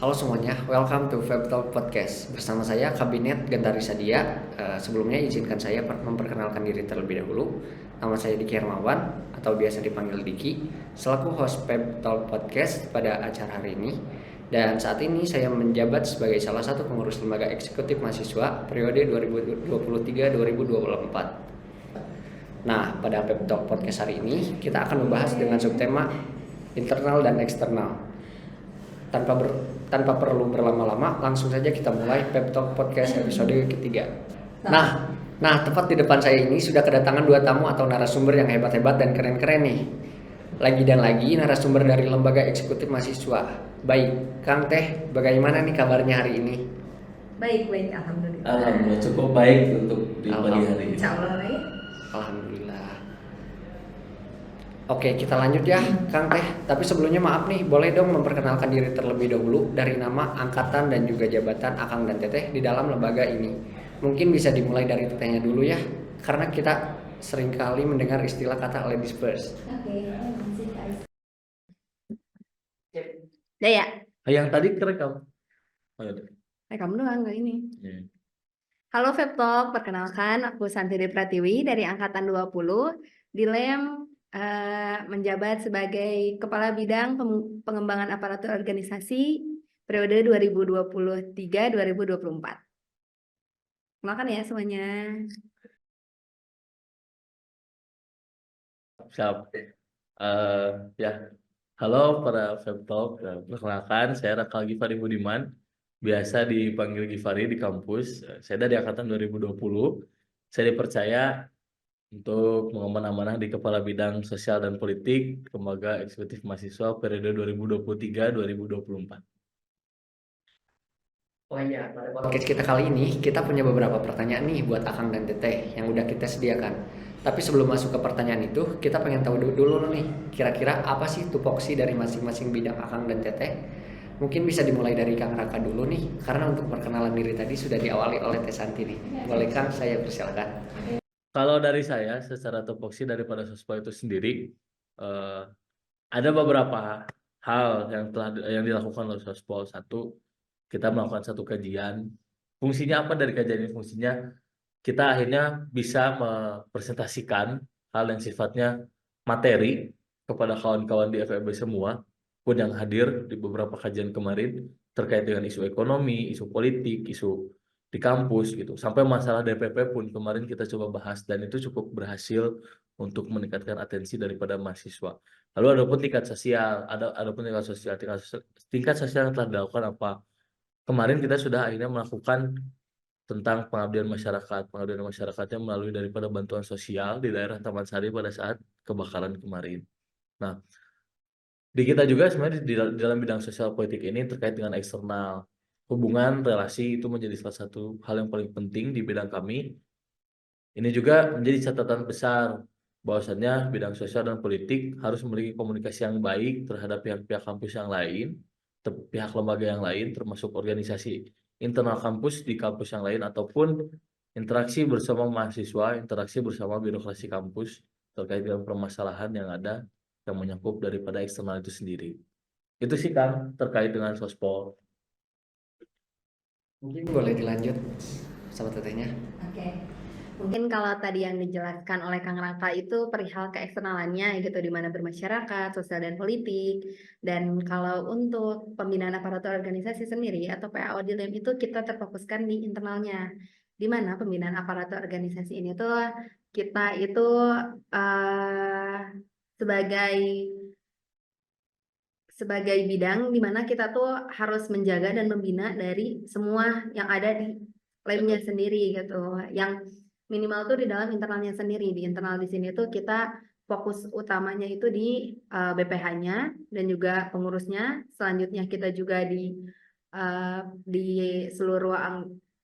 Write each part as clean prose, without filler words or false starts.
Halo semuanya, welcome to Fab Talk Podcast. Bersama saya Kabinet Gentari Sadia. Sebelumnya izinkan saya memperkenalkan diri terlebih dahulu. Nama saya Diki Hermawan atau biasa dipanggil Diki, selaku host Fab Talk Podcast pada acara hari ini. Dan saat ini saya menjabat sebagai salah satu pengurus lembaga eksekutif mahasiswa periode 2023-2024. Nah, pada Fab Talk Podcast hari ini kita akan membahas dengan subtema internal dan eksternal. Tanpa perlu berlama-lama, langsung saja kita mulai Pep Talk Podcast episode ketiga. Nah, tepat di depan saya ini sudah kedatangan dua tamu atau narasumber yang hebat-hebat dan keren-keren nih. Lagi dan lagi narasumber dari lembaga eksekutif mahasiswa. Baik, Kang Teh, bagaimana nih kabarnya hari ini? Baik, alhamdulillah. Alhamdulillah cukup baik untuk di pagi hari ini. Insya Allah baik. Alhamdulillah. Oke, kita lanjut ya, Kang Teh. Tapi sebelumnya maaf nih, boleh dong memperkenalkan diri terlebih dahulu dari nama, angkatan, dan juga jabatan Akang dan Teteh di dalam lembaga ini. Mungkin bisa dimulai dari Tetehnya dulu ya, karena kita seringkali mendengar istilah kata ladies first. Oke, ya. Yang tadi kerekam. Oh, ya. Kamu doang nggak ini. Yeah. Halo Fab Talk, perkenalkan aku Santiri Pratiwi dari Angkatan 20 di LEM menjabat sebagai Kepala Bidang Pengembangan Aparatur Organisasi periode 2023-2024. Kenalkan ya semuanya. Siap. Ya. Halo para Fab Talk. Perkenalkan, saya Rakal Gifari Budiman. Biasa dipanggil Gifari di kampus. Saya dari Angkatan 2020. Saya dipercaya untuk mengemban amanah di Kepala Bidang Sosial dan Politik Lembaga Eksekutif Mahasiswa periode 2023-2024. Oh iya, pada podcast kita kali ini kita punya beberapa pertanyaan nih buat Akang dan Teteh yang udah kita sediakan. Tapi sebelum masuk ke pertanyaan itu, kita pengen tahu dulu nih, kira-kira apa sih tupoksi dari masing-masing bidang Akang dan Teteh? Mungkin bisa dimulai dari Kang Raka dulu nih, karena untuk perkenalan diri tadi sudah diawali oleh Teh Santi nih. Boleh Kang, saya persilakan. Kalau dari saya, secara tupoksi daripada sospo itu sendiri, ada beberapa hal yang dilakukan oleh sospo. Satu, kita melakukan satu kajian. Fungsinya apa dari kajian ini? Fungsinya kita akhirnya bisa mempresentasikan hal yang sifatnya materi kepada kawan-kawan di FEB semua pun yang hadir di beberapa kajian kemarin terkait dengan isu ekonomi, isu politik, isu di kampus gitu. Sampai masalah DPP pun kemarin kita coba bahas dan itu cukup berhasil untuk meningkatkan atensi daripada mahasiswa. Lalu ada pun tingkat sosial yang telah dilakukan apa? Kemarin kita sudah akhirnya melakukan tentang pengabdian masyarakatnya melalui daripada bantuan sosial di daerah Taman Sari pada saat kebakaran kemarin. Nah, di kita juga sebenarnya di dalam bidang sosial politik ini terkait dengan eksternal. Hubungan relasi itu menjadi salah satu hal yang paling penting di bidang kami. Ini juga menjadi catatan besar bahwasannya bidang sosial dan politik harus memiliki komunikasi yang baik terhadap pihak-pihak kampus yang lain, pihak lembaga yang lain, termasuk organisasi internal kampus di kampus yang lain, ataupun interaksi bersama mahasiswa, interaksi bersama birokrasi kampus terkait dengan permasalahan yang ada yang menyangkut daripada eksternal itu sendiri. Itu sih Kang terkait dengan sospol. Mungkin boleh dilanjut sama Tetehnya. Oke. Mungkin kalau tadi yang dijelaskan oleh Kang Raka itu perihal keeksternalannya gitu, di mana bermasyarakat, sosial dan politik. Dan kalau untuk pembinaan aparatur organisasi sendiri atau PAO di LEM itu kita terfokuskan di internalnya. Di mana pembinaan aparatur organisasi ini tuh kita itu sebagai bidang di mana kita tuh harus menjaga dan membina dari semua yang ada di lemnya sendiri gitu. Yang minimal tuh di dalam internalnya sendiri. Di internal di sini tuh kita fokus utamanya itu di BPH-nya dan juga pengurusnya. Selanjutnya kita juga di seluruh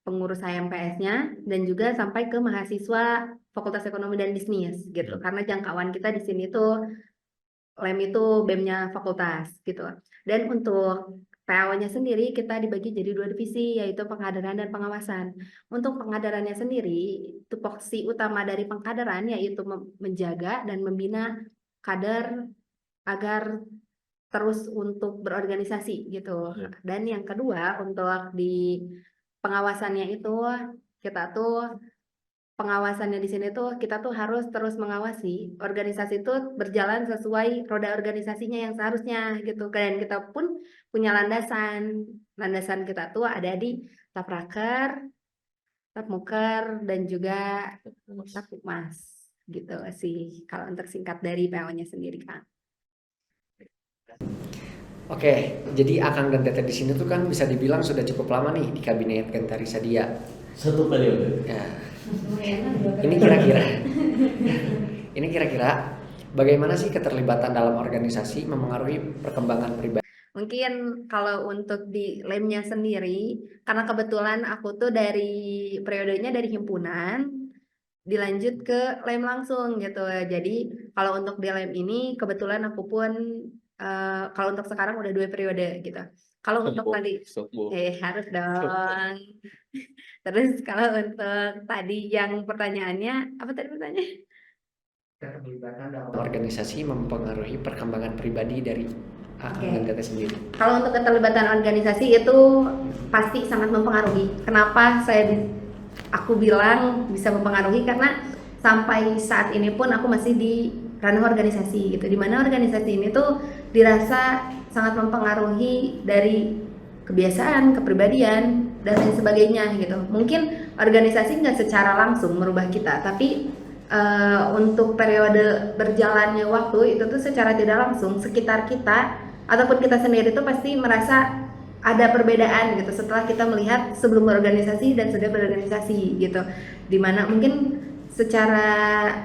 pengurus HMPS-nya dan juga sampai ke mahasiswa Fakultas Ekonomi dan Bisnis gitu. Karena jangkauan kita di sini tuh LEM itu BEM-nya fakultas gitu. Dan untuk PAO-nya sendiri kita dibagi jadi 2 divisi, yaitu pengkaderan dan pengawasan. Untuk pengkaderannya sendiri, tupoksi utama dari pengkaderan yaitu menjaga dan membina kader agar terus untuk berorganisasi gitu. Ya. Dan yang kedua untuk di pengawasannya itu kita tuh pengawasannya di sini tuh kita tuh harus terus mengawasi organisasi itu berjalan sesuai roda organisasinya yang seharusnya gitu. Dan kita pun punya landasan. Landasan kita tuh ada di Tapraker, Tapmuker, dan juga Tapukmas gitu sih kalau untuk singkat dari PO-nya sendiri Kang. Oke, jadi Akang dan Teteh di sini tuh kan bisa dibilang sudah cukup lama nih di kabinet Gentari Sadia. Satu periode. Ya, ini kira-kira, ini kira-kira bagaimana sih keterlibatan dalam organisasi memengaruhi perkembangan pribadi? Mungkin kalau untuk di lemnya sendiri, karena kebetulan aku tuh dari periodenya dari himpunan, dilanjut ke lem langsung gitu. Jadi kalau untuk di lem ini kebetulan aku pun kalau untuk sekarang udah 2 periode gitu. Kalau untuk tadi harus dong. Terus kalau untuk tadi yang pertanyaannya apa tadi pertanyaannya? Keterlibatan dalam organisasi mempengaruhi perkembangan pribadi dari Akang dan Teteh sendiri. Kalau untuk keterlibatan organisasi itu pasti sangat mempengaruhi. Kenapa aku bilang bisa mempengaruhi karena sampai saat ini pun aku masih di ranah organisasi gitu. Dimana organisasi ini tuh dirasa sangat mempengaruhi dari kebiasaan, kepribadian, dan lain sebagainya gitu. Mungkin organisasi nggak secara langsung merubah kita, tapi untuk periode berjalannya waktu itu tuh secara tidak langsung sekitar kita ataupun kita sendiri tuh pasti merasa ada perbedaan gitu setelah kita melihat sebelum berorganisasi dan sudah berorganisasi gitu. Dimana mungkin secara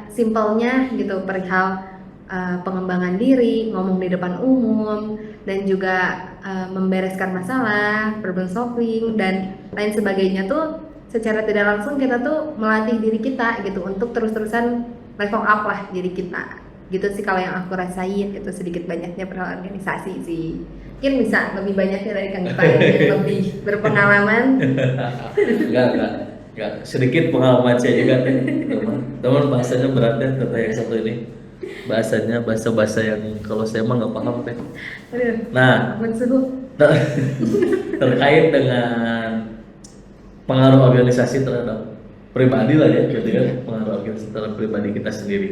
simpelnya gitu perihal pengembangan diri, ngomong di depan umum, dan juga membereskan masalah, problem solving, dan lain sebagainya tuh secara tidak langsung kita tuh melatih diri kita gitu untuk terus-terusan level up lah diri kita. Gitu sih kalau yang aku rasain itu sedikit banyaknya perihal organisasi sih. Mungkin bisa lebih banyaknya dari Kang Ipan yang lebih berpengalaman. Enggak. Sedikit pengalaman saya juga teh. Teman bahasanya berat ya kata yang satu ini. Bahasanya bahasa yang kalau saya mah nggak paham teh. Nah, terkait dengan pengaruh organisasi terhadap pribadi lah ya, gitu kan, pengaruh organisasi terhadap pribadi kita sendiri.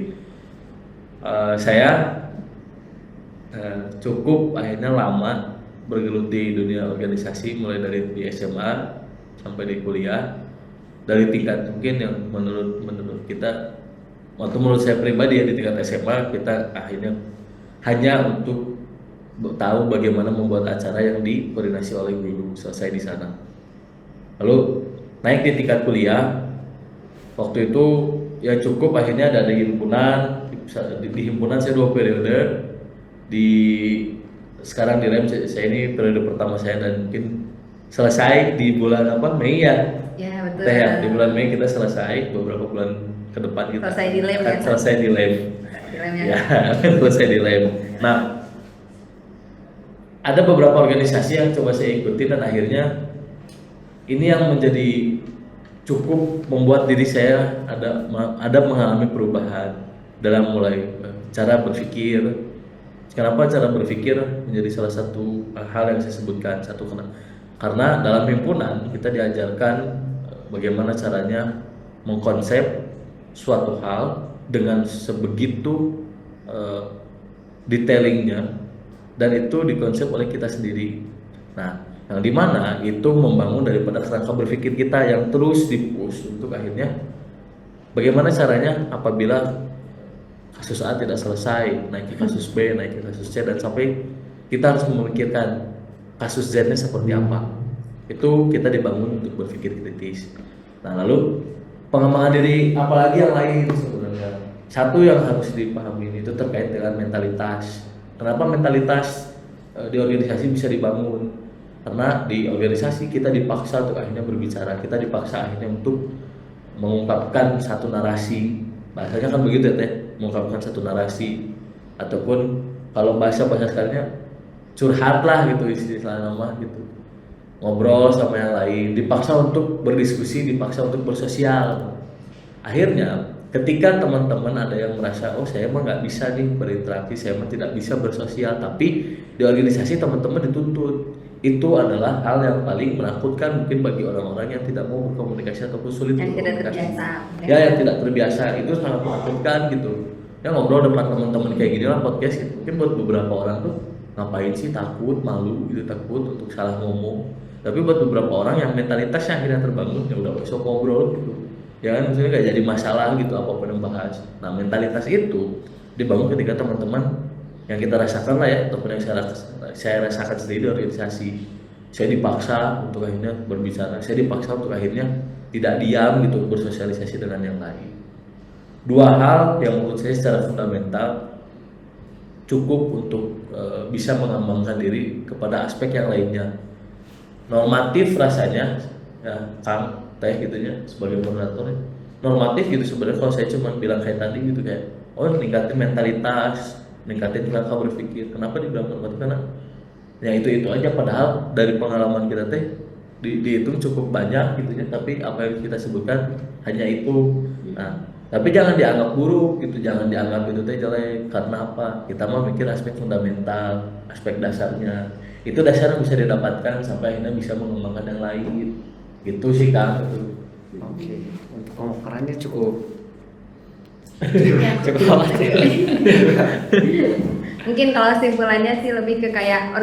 Saya cukup akhirnya lama bergelut di dunia organisasi, mulai dari di SMA sampai di kuliah, dari tingkat mungkin yang menurut kita, waktu menurut saya pribadi ya di tingkat SMA kita akhirnya hanya untuk tahu bagaimana membuat acara yang dikoordinasi oleh guru, selesai di sana. Lalu naik di tingkat kuliah, waktu itu ya cukup akhirnya ada di himpunan. Di himpunan saya 2 periode, sekarang di LEM saya ini periode pertama saya dan mungkin selesai di bulan Mei ya. Ya betul. Di bulan Mei kita selesai, beberapa bulan ke depan kita selesai di LEM ya. Selesai di LEM. Ya, selesai di LEM. Nah, ada beberapa organisasi yang coba saya ikuti dan akhirnya ini yang menjadi cukup membuat diri saya ada mengalami perubahan dalam mulai cara berpikir. Kenapa cara berpikir menjadi salah satu hal yang saya sebutkan karena dalam himpunan kita diajarkan bagaimana caranya mengkonsep suatu hal dengan sebegitu detailingnya, dan itu dikonsep oleh kita sendiri. Nah, yang dimana itu membangun daripada kerangka berpikir kita yang terus dipush untuk akhirnya bagaimana caranya apabila kasus A tidak selesai, naik ke kasus B, naik ke kasus C, dan sampai kita harus memikirkan kasus Z-nya seperti apa. Itu kita dibangun untuk berpikir kritis. Nah, lalu pengembangan diri apalagi yang lain sebenarnya. Satu yang harus dipahami itu terkait dengan mentalitas. Kenapa mentalitas di organisasi bisa dibangun? Karena di organisasi kita dipaksa untuk akhirnya berbicara, kita dipaksa akhirnya untuk mengungkapkan satu narasi. Bahasanya kan begitu ya teh, mengungkapkan satu narasi, ataupun kalau bahasa sekarangnya curhat lah gitu istilah nama gitu, ngobrol sama yang lain, dipaksa untuk berdiskusi, dipaksa untuk bersosial. Akhirnya ketika teman-teman ada yang merasa oh saya mah nggak bisa nih berinteraksi, saya mah tidak bisa bersosial, tapi di organisasi teman-teman dituntut, itu adalah hal yang paling menakutkan mungkin bagi orang-orang yang tidak mau berkomunikasi ataupun sulit Yang tidak berkomunikasi. terbiasa. Ya yang tidak terbiasa itu sangat menakutkan gitu. Ya ngobrol depan teman-teman kayak gini lah podcast gitu. Mungkin buat beberapa orang tuh ngapain sih, takut, malu gitu, takut untuk salah ngomong. Tapi buat beberapa orang yang mentalitasnya akhirnya terbangun, ya udah besok ngobrol gitu. Ya kan maksudnya gak jadi masalah gitu apapun yang bahas. Nah mentalitas itu dibangun ketika teman-teman yang kita rasakan lah ya, ataupun yang saya rasakan sendiri di organisasi. Saya dipaksa untuk akhirnya berbicara, saya dipaksa untuk akhirnya tidak diam gitu bersosialisasi dengan yang lain. Dua hal yang menurut saya secara fundamental cukup untuk bisa mengembangkan diri kepada aspek yang lainnya. Normatif rasanya ya Kang Teh gitu ya sebagai moderator ya. Normatif gitu sebenarnya kalau saya cuma bilang kayak tadi gitu kayak oh ningkatin mentalitas, ningkatin cara berpikir. Kenapa dibilang normatif? Karena ya itu aja, padahal dari pengalaman kita teh dihitung cukup banyak gitu ya, tapi apa yang kita sebutkan hanya itu. Nah tapi jangan dianggap buruk gitu, jangan dianggap itu teh jelek. Karena apa? Kita mau mikir aspek fundamental, aspek dasarnya, itu dasarnya bisa didapatkan sampai akhirnya bisa mengembangkan yang lain gitu sih Kang gitu. Oke, untuk pemekarannya cukup Ya. cukup khawatir. Mungkin kalau simpulannya sih lebih ke kayak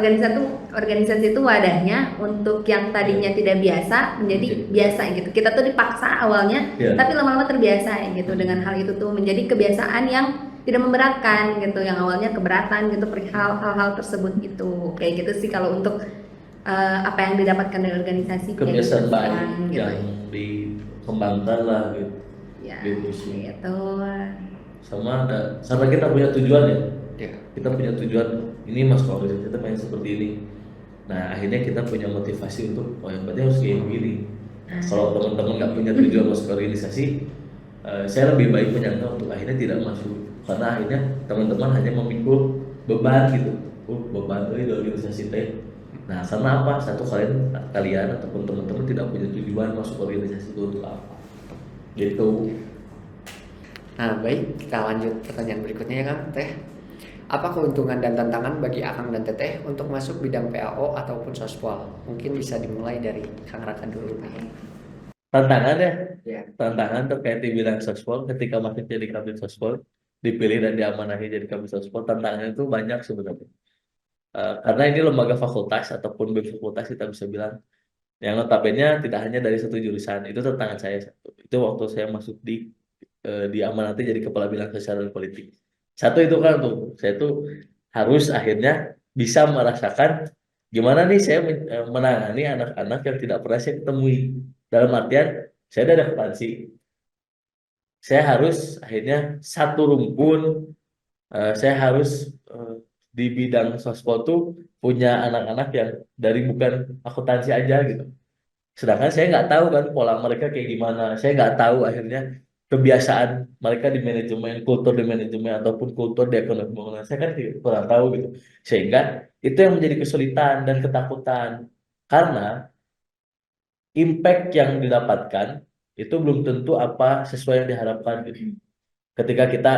organisasi itu wadahnya untuk yang tadinya tidak biasa menjadi biasa gitu. Kita tuh dipaksa awalnya, Ya. tapi lama-lama terbiasa gitu dengan hal itu tuh menjadi kebiasaan yang tidak memberatkan gitu, yang awalnya keberatan gitu perihal hal-hal tersebut gitu. Kayak gitu sih kalau untuk apa yang didapatkan dari organisasi kayak Kebiasaan gitu, baik gitu. yang dikembangkan lah gitu. Ya, Gitu sih. gitu. Sama kita punya tujuan ya. Ya. Kita punya tujuan ini masuk organisasi kita pengen seperti ini. Nah akhirnya kita punya motivasi untuk oh yang berarti harus kayak gini. Kalau teman-teman nggak punya tujuan masuk organisasi, saya lebih baik menyanggah untuk akhirnya tidak masuk, karena akhirnya teman-teman hanya memikul beban gitu. Beban di organisasi teh. Nah karena apa? Satu kalian ataupun teman-teman tidak punya tujuan masuk organisasi itu untuk apa? Gitu. Nah, baik, kita lanjut pertanyaan berikutnya ya Kang Teh. Apa keuntungan dan tantangan bagi Akang dan Teteh untuk masuk bidang PAO ataupun sospol? Mungkin bisa dimulai dari Kang Raka dulu nih. Tantangan ya, Ya. tantangan terkait di bidang sospol ketika masuk jadi kabin sospol, dipilih dan diamanahi jadi kabin sospol, tantangannya itu banyak sebenarnya. Karena ini lembaga fakultas ataupun fakultas kita bisa bilang yang notabene tidak hanya dari satu jurusan. Itu tantangan saya satu. Itu waktu saya masuk diamanati jadi kepala bidang sosial dan politik. Satu itu kan tuh, saya tuh harus akhirnya bisa merasakan gimana nih saya menangani anak-anak yang tidak pernah saya ketemui. Dalam artian saya ada akuntansi, saya harus akhirnya satu rumpun, saya harus di bidang sospol tuh punya anak-anak yang dari bukan akuntansi aja gitu. Sedangkan saya nggak tahu kan pola mereka kayak gimana. Saya nggak tahu akhirnya kebiasaan mereka di manajemen, kultur di manajemen ataupun kultur di ekonomi keuangan. Saya kan kurang tahu gitu. Sehingga itu yang menjadi kesulitan dan ketakutan. Karena impact yang didapatkan itu belum tentu apa sesuai yang diharapkan gitu. Ketika kita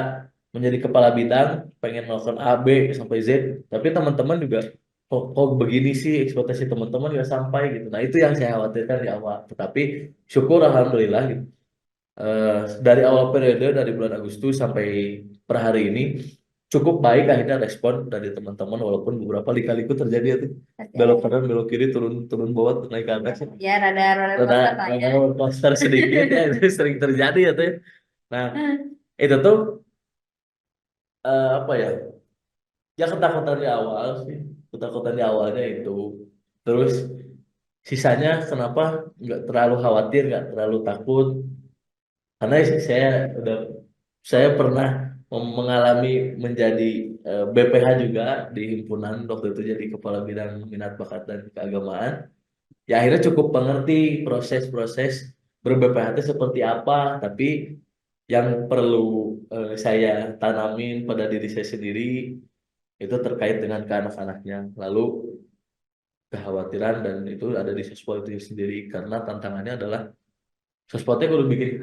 menjadi kepala bidang pengen melakukan A, B sampai Z, tapi teman-teman juga kok begini sih ekspektasi teman-teman nggak sampai gitu. Nah itu yang saya khawatirkan di awal. Tetapi syukur alhamdulillah gitu. Dari awal periode dari bulan Agustus sampai per hari ini cukup baik akhirnya respon dari teman-teman, walaupun beberapa lika-liku terjadi itu belok kanan belok kiri turun turun bawah naik ke atas. Ya rada roller Rada coaster lah ya. roller coaster sedikit ya itu sering terjadi ya teh. Nah itu tuh apa ya? Ya ketakutan di awal sih, ketakutan di awalnya itu. Terus sisanya kenapa nggak terlalu khawatir, nggak terlalu takut? Karena udah saya pernah mengalami menjadi BPH juga di himpunan waktu itu jadi kepala bidang minat bakat dan keagamaan. Ya akhirnya cukup mengerti proses-proses ber-BPH itu seperti apa, tapi yang perlu saya tanamin pada diri saya sendiri itu terkait dengan ke anak-anaknya. Lalu kekhawatiran dan itu ada di siswa itu sendiri karena tantangannya adalah Sospolnya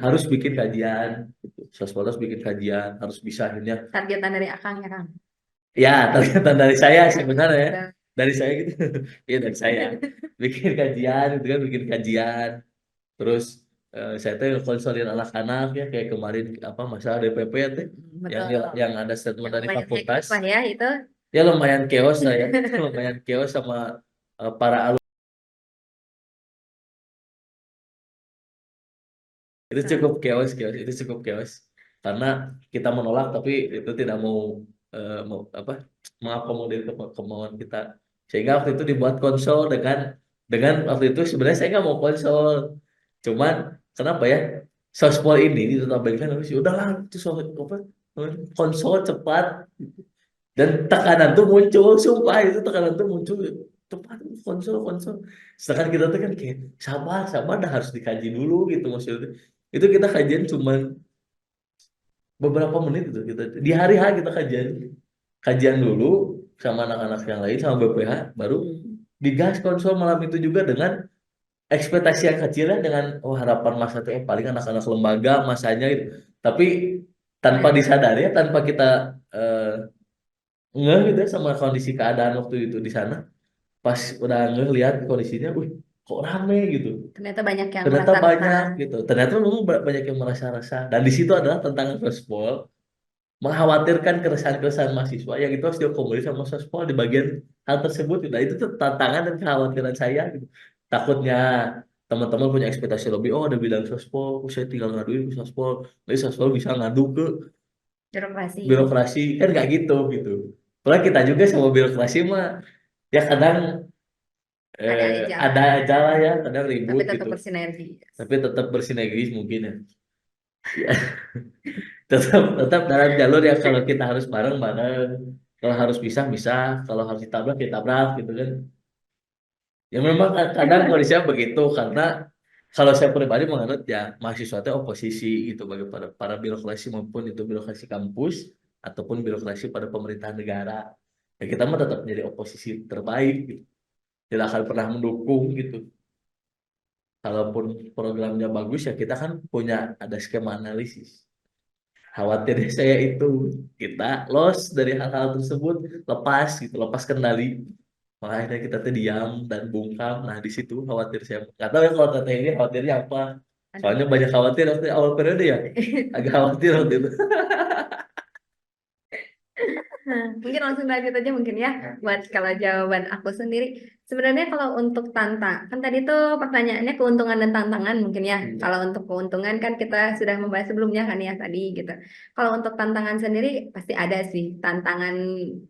harus bikin kajian gitu. Sospol harus bikin kajian, harus bisa akhirnya. Targetan dari Akang ya Kang. Ya, ternyata dari saya Ya, sebenarnya ya. betul. Dari saya gitu. Iya dari saya. Bikin kajian gitu kan, bikin kajian. Terus saya tuh konsolin anak-anak ya kayak kemarin apa masalah DPP teh yang Betul. yang ada statement Yang dari lumayan fakultas. hektik lah ya itu. Ya lumayan chaos lah ya. Lumayan chaos sama para itu cukup chaos chaos itu cukup chaos karena kita menolak tapi itu tidak mau apa mengakomodir kemauan kita sehingga waktu itu dibuat konsol dengan waktu itu sebenarnya saya nggak mau konsol cuman kenapa ya sospol ini ditetapkan harus udahlah itu apa konsol cepat dan tekanan tuh muncul sumpah itu tekanan tuh muncul cepat konsol konsol sedangkan kita tuh kan kayak sabar sabar dah harus dikaji dulu gitu maksudnya itu kita kajian cuman beberapa menit itu kita di hari H kita kajian dulu sama anak-anak yang lain sama BPH baru digas konsol malam itu juga dengan ekspektasi yang kecil ya dengan harapan masa itu paling anak-anak lembaga masanya gitu tapi tanpa disadari ya tanpa kita eh, ngeh gitu ya sama kondisi keadaan waktu itu di sana pas udah ngeh lihat kondisinya kok rame gitu Ternyata banyak yang ternyata merasa banyak resah. gitu ternyata memang banyak yang merasa resah dan di situ adalah tantangan sospol mengkhawatirkan keresahan-keresahan mahasiswa yang itu harus diokomodir sama sospol di bagian hal tersebut gitu. Nah, itu tuh tantangan dan kekhawatiran saya gitu. Takutnya teman-teman punya ekspektasi lebih oh ada bidang sospol saya tinggal ngaduin ke sospol nanti sospol bisa ngadu ke Birokrasi. birokrasi kan nggak gitu gitu soalnya kita juga sama birokrasi mah ya kadang Ada aja ada lah. aja lah ya kadang Tapi ribut tetap gitu bersinergi. tapi tetap bersinergis mungkin ya. Ya, tetap dalam jalur yang kalau kita harus bareng-bareng kalau harus bisa kalau harus ditabrak ditabrak gitu kan ya memang kadang kondisinya begitu karena kalau saya pribadi menganut ya mahasiswa itu oposisi gitu bagi para birokrasi maupun itu birokrasi kampus ataupun birokrasi pada pemerintahan negara ya kita mah tetap menjadi oposisi terbaik gitu tidak akan pernah mendukung gitu kalaupun programnya bagus ya kita kan punya ada skema analisis khawatirnya saya itu kita loss dari hal-hal tersebut lepas gitu lepas kendali makanya kita tuh diam dan bungkam nah di situ khawatir saya nggak tahu ya kalau teteh ini khawatirnya apa soalnya Aduh. banyak khawatir waktu awal periode ya agak khawatir waktu itu Mungkin langsung lanjut aja mungkin ya buat kalau jawaban aku sendiri. Sebenarnya kalau untuk kan tadi tuh pertanyaannya keuntungan dan tantangan mungkin ya. Kalau untuk keuntungan kan kita sudah membahas sebelumnya kan ya tadi gitu. Kalau untuk tantangan sendiri pasti ada sih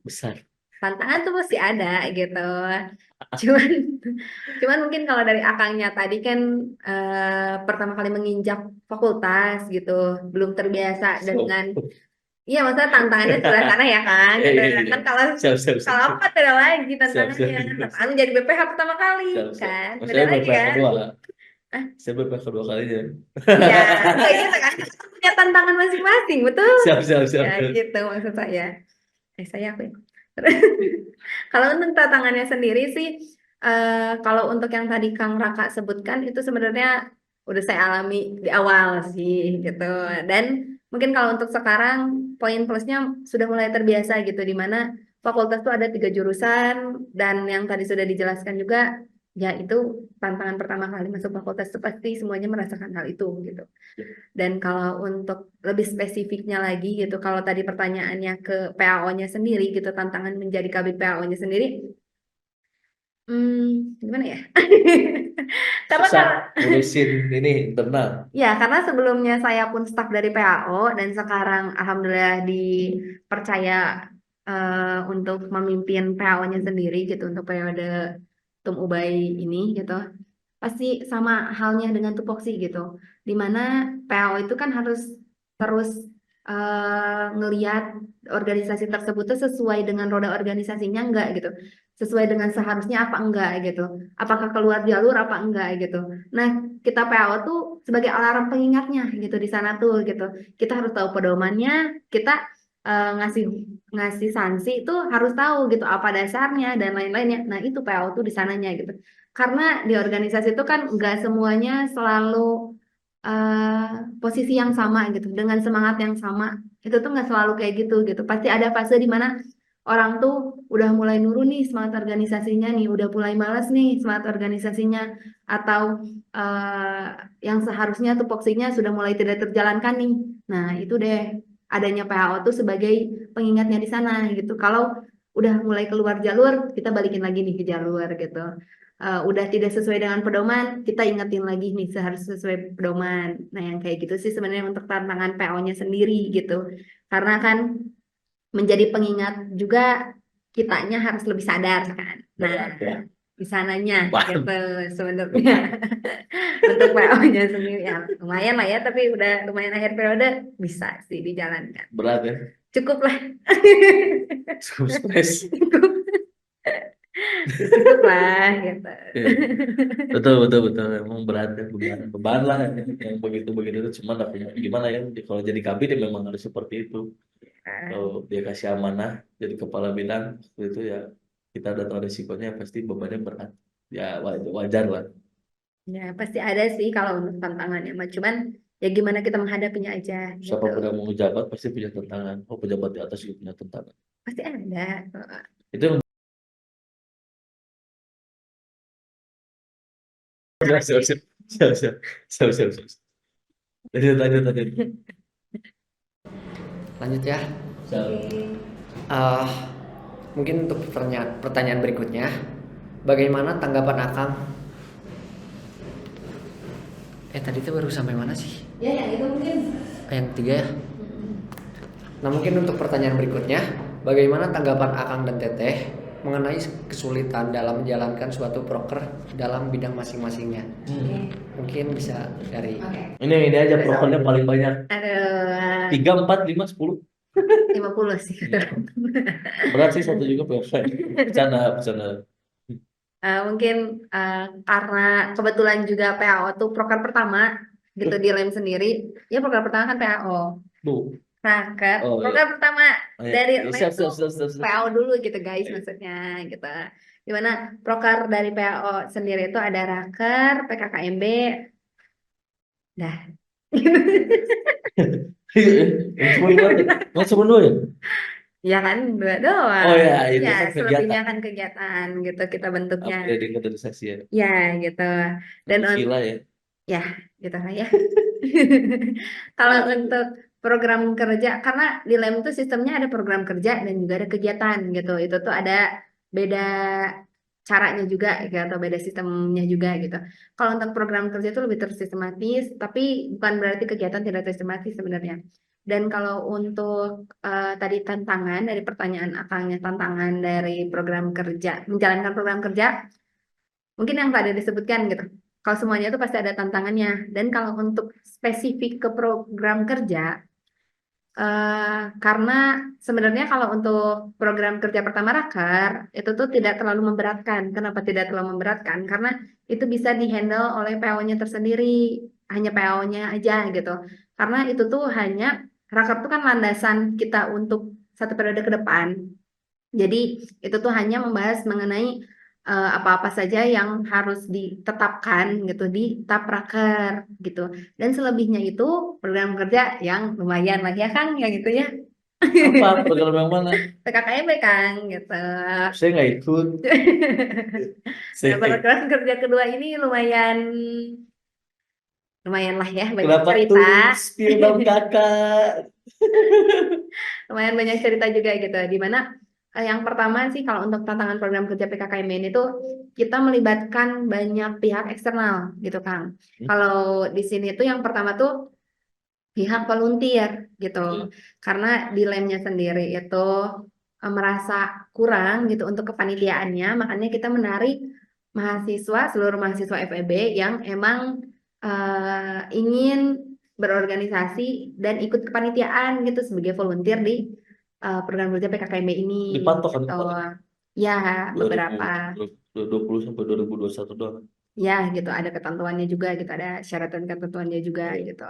besar tantangan tuh pasti ada gitu. Cuman cuman mungkin kalau dari akangnya tadi kan pertama kali menginjak fakultas gitu, belum terbiasa so dengan. Iya, maksudnya tantangannya sebelah sana ya kan, iya gitu. iya iya Kan kalau siap siap siap kalau aku kan beda lagi siap siap tantangannya. siap Tantangan jadi BPH pertama kali, siap siap kan, beda maksudnya lagi BPH kan? kedua Ah, saya BPH kedua kalinya iya, kayak gitu kan. Kita punya tantangan masing-masing, betul? siap siap siap Ya, siap. gitu maksud saya. Saya aku ya. Kalau untuk tantangannya sendiri sih, kalau untuk yang tadi Kang Raka sebutkan itu sebenarnya udah saya alami di awal sih gitu. Dan mungkin kalau untuk sekarang poin plusnya sudah mulai terbiasa gitu, di mana fakultas tuh ada 3 jurusan dan yang tadi sudah dijelaskan juga, ya itu tantangan pertama kali masuk fakultas itu pasti semuanya merasakan hal itu gitu. Dan kalau untuk lebih spesifiknya lagi gitu, kalau tadi pertanyaannya ke PAO-nya sendiri gitu, tantangan menjadi kabit PAO-nya sendiri, gimana ya? Karena susah ngurusin ini internal ya, karena sebelumnya saya pun staf dari PAO dan sekarang alhamdulillah dipercaya untuk memimpin PAO-nya sendiri gitu untuk periode Tum Ubay ini gitu. Pasti sama halnya dengan tupoksi gitu. Dimana PAO itu kan harus terus ngeliat organisasi tersebut tuh sesuai dengan roda organisasinya enggak gitu. Sesuai dengan seharusnya apa enggak gitu. Apakah keluar jalur apa enggak gitu. Nah, kita PAO tuh sebagai alarm pengingatnya gitu di sana tuh gitu. Kita harus tahu pedomannya, kita ngasih ngasih sanksi itu harus tahu gitu apa dasarnya dan lain-lainnya. Nah, itu PAO tuh di sananya gitu. Karena di organisasi itu kan nggak semuanya selalu posisi yang sama gitu, dengan semangat yang sama. Itu tuh nggak selalu kayak gitu. Pasti ada fase di mana orang tuh udah mulai nurun nih semangat organisasinya nih, udah mulai malas nih semangat organisasinya, atau eh, yang seharusnya tupoksinya sudah mulai tidak terjalankan nih. Nah, itu deh adanya PHO tuh sebagai pengingatnya di sana gitu. Kalau udah mulai keluar jalur, kita balikin lagi nih ke jalur gitu. Udah tidak sesuai dengan pedoman, kita ingetin lagi nih seharus sesuai pedoman. Nah, yang kayak gitu sih sebenarnya untuk tantangan PO-nya sendiri gitu. Karena kan menjadi pengingat juga kitanya harus lebih sadar kan. Nah, Berat ya. di sananya Wah, gitu sebenarnya. Untuk PO-nya sendiri ya lumayan lah ya, tapi udah lumayan akhir periode bisa sih dijalankan. berat ya. Cukup lah. Cukup stres. Cukup, cukup lah gitu. Iya. Betul, betul, betul. Emang berat ya, beban lah yang begitu-begitu itu. Cuman aku gimana ya, kalau jadi kabin ya memang harus seperti itu. Kalau dia kasih amanah jadi kepala bidang waktu itu ya, kita udah tahu resikonya, pasti bebannya berat. Ya wajar, wajar lah. Ya, pasti ada sih kalau untuk tantangannya, mah. Cuman ya gimana kita menghadapinya aja gitu. Siapapun yang mau menjabat pasti punya tantangan. Oh, pejabat di atas juga punya tantangan. Pasti ada. Itu yang siap, siap, siap, siap, siap, siap, siap, siap. Lanjut, lanjut, lanjut. Lanjut ya. Siap. Eh, mungkin untuk pertanyaan berikutnya, bagaimana tanggapan Akang? Tadi tuh baru sampai mana sih? Ya, yang itu mungkin. Yang ketiga ya. Nah, mungkin untuk pertanyaan berikutnya, bagaimana tanggapan Akang dan Teteh mengenai kesulitan dalam menjalankan suatu proker dalam bidang masing-masingnya? Mungkin bisa dari Oke. Ini aja prokernya paling banyak. Aduh, 3, 4, 5, 10. 50 sih. Berat sih satu juga proker. Bercanda, bercanda. Mungkin karena kebetulan juga PAO tuh proker pertama gitu di LEM sendiri. Ya proker pertama kan PAO. Duh. Raker, Oh, proker iya. pertama Oh, iya. dari Iya, LEM siap, siap, tuh siap, siap, siap. PAO dulu gitu guys, maksudnya gitu. Dimana proker dari PAO sendiri itu ada Raker, PKKMB, dah. Yang cuma dua, yang cuma dua ya? Ya kan dua doang. Oh ya, itu Ya, kan selebihnya kegiatan. kan kegiatan gitu kita bentuknya. Upgrading kaderisasi ya. Ya gitu. Dan Gila ya. ya gitu lah ya. Kalau untuk program kerja, karena di LEM itu sistemnya ada program kerja dan juga ada kegiatan gitu. Itu tuh ada beda caranya juga gitu, atau beda sistemnya juga gitu. Kalau untuk program kerja itu lebih tersistematis, tapi bukan berarti kegiatan tidak tersistematis sebenarnya. Dan kalau untuk tadi tantangan dari pertanyaan akangnya, tantangan dari program kerja, menjalankan program kerja, mungkin yang tadi disebutkan gitu. Kalau semuanya itu pasti ada tantangannya. Dan kalau untuk spesifik ke program kerja, karena sebenarnya kalau untuk program kerja pertama Raker, itu tuh tidak terlalu memberatkan. Kenapa tidak terlalu memberatkan? Karena itu bisa dihandle oleh PO-nya tersendiri, hanya PO-nya aja gitu. Karena itu tuh hanya, Raker tuh kan landasan kita untuk satu periode ke depan. Jadi itu tuh hanya membahas mengenai apa-apa saja yang harus ditetapkan gitu di TAP Raker gitu. Dan selebihnya itu program kerja yang lumayan lah ya Kang, yang itu ya. Apa program yang mana? PKKMB Kang gitu. Saya nggak ikut. Nah, Saya program kerja kedua ini lumayan lah ya, banyak kenapa cerita. tuh spill dong kakak? Lumayan banyak cerita juga gitu. Dimana yang pertama sih kalau untuk tantangan program kerja PKKMB itu kita melibatkan banyak pihak eksternal gitu Kang. Kalau di sini tuh yang pertama tuh pihak volunteer gitu. Karena di LEM-nya sendiri itu merasa kurang gitu untuk kepanitiaannya, makanya kita menarik mahasiswa, seluruh mahasiswa FEB yang emang ingin berorganisasi dan ikut kepanitiaan gitu sebagai volunteer di program kerja PKKMB ini Dipatok kan gitu. kemarin? Ya, beberapa. 2020 sampai 2021 doang. Ya, gitu ada ketentuannya juga gitu, ada syarat dan ketentuannya juga gitu.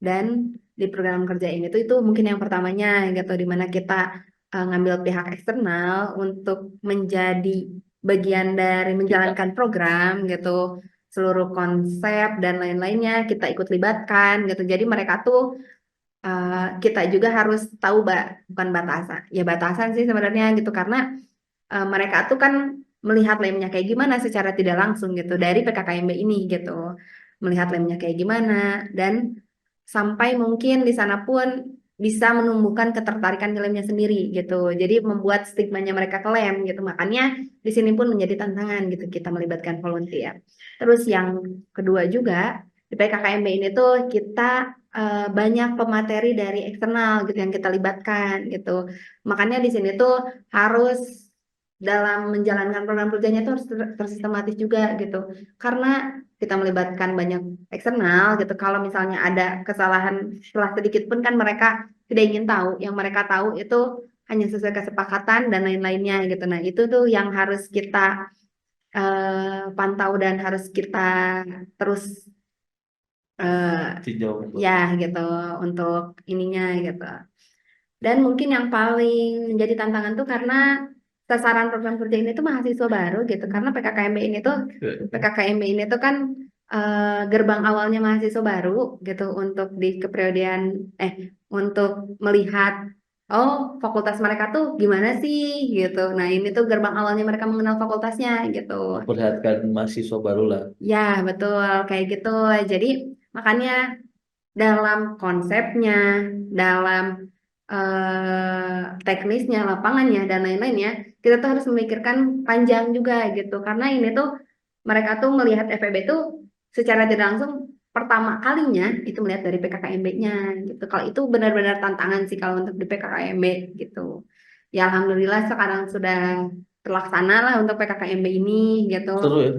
Dan di program kerja ini tuh itu mungkin yang pertamanya gitu, di mana kita ngambil pihak eksternal untuk menjadi bagian dari menjalankan program gitu, seluruh konsep dan lain-lainnya kita ikut libatkan gitu. Jadi mereka tuh kita juga harus tahu bukan batasan, ya batasan sih sebenarnya gitu karena mereka tuh kan melihat lemnya kayak gimana secara tidak langsung gitu dari PKKMB ini gitu, melihat lemnya kayak gimana dan sampai mungkin di sana pun bisa menumbuhkan ketertarikan ke lemnya sendiri gitu. Jadi membuat stigmanya mereka ke lem gitu. Makanya di sini pun menjadi tantangan gitu kita melibatkan volunteer. Terus yang kedua juga di PKKMB ini tuh kita banyak pemateri dari eksternal gitu yang kita libatkan gitu. Makanya di sini tuh harus dalam menjalankan program kerjanya itu harus tersistematis juga gitu. Karena kita melibatkan banyak eksternal gitu. Kalau misalnya ada kesalahan setelah sedikit pun kan mereka tidak ingin tahu. Yang mereka tahu itu hanya sesuai kesepakatan dan lain-lainnya gitu. Nah, itu tuh yang harus kita pantau dan harus kita terus Tinjau. ya gitu untuk ininya gitu. Dan mungkin yang paling menjadi tantangan tuh karena sasaran program kerja ini tuh mahasiswa baru gitu. Karena PKKMB ini tuh kan gerbang awalnya mahasiswa baru gitu untuk di kepriodean untuk melihat oh fakultas mereka tuh gimana sih gitu. Nah, ini tuh gerbang awalnya mereka mengenal fakultasnya gitu. Memperlihatkan mahasiswa baru lah. Ya, betul kayak gitu. Jadi makanya dalam konsepnya, dalam teknisnya, lapangannya, dan lain-lainnya, kita tuh harus memikirkan panjang juga gitu. Karena ini tuh mereka tuh melihat FEB tuh secara tidak langsung pertama kalinya itu melihat dari PKKMB-nya gitu. Kalau itu benar-benar tantangan sih kalau untuk di PKKMB gitu. Ya alhamdulillah sekarang sudah terlaksana lah untuk PKKMB ini gitu. Seru ya.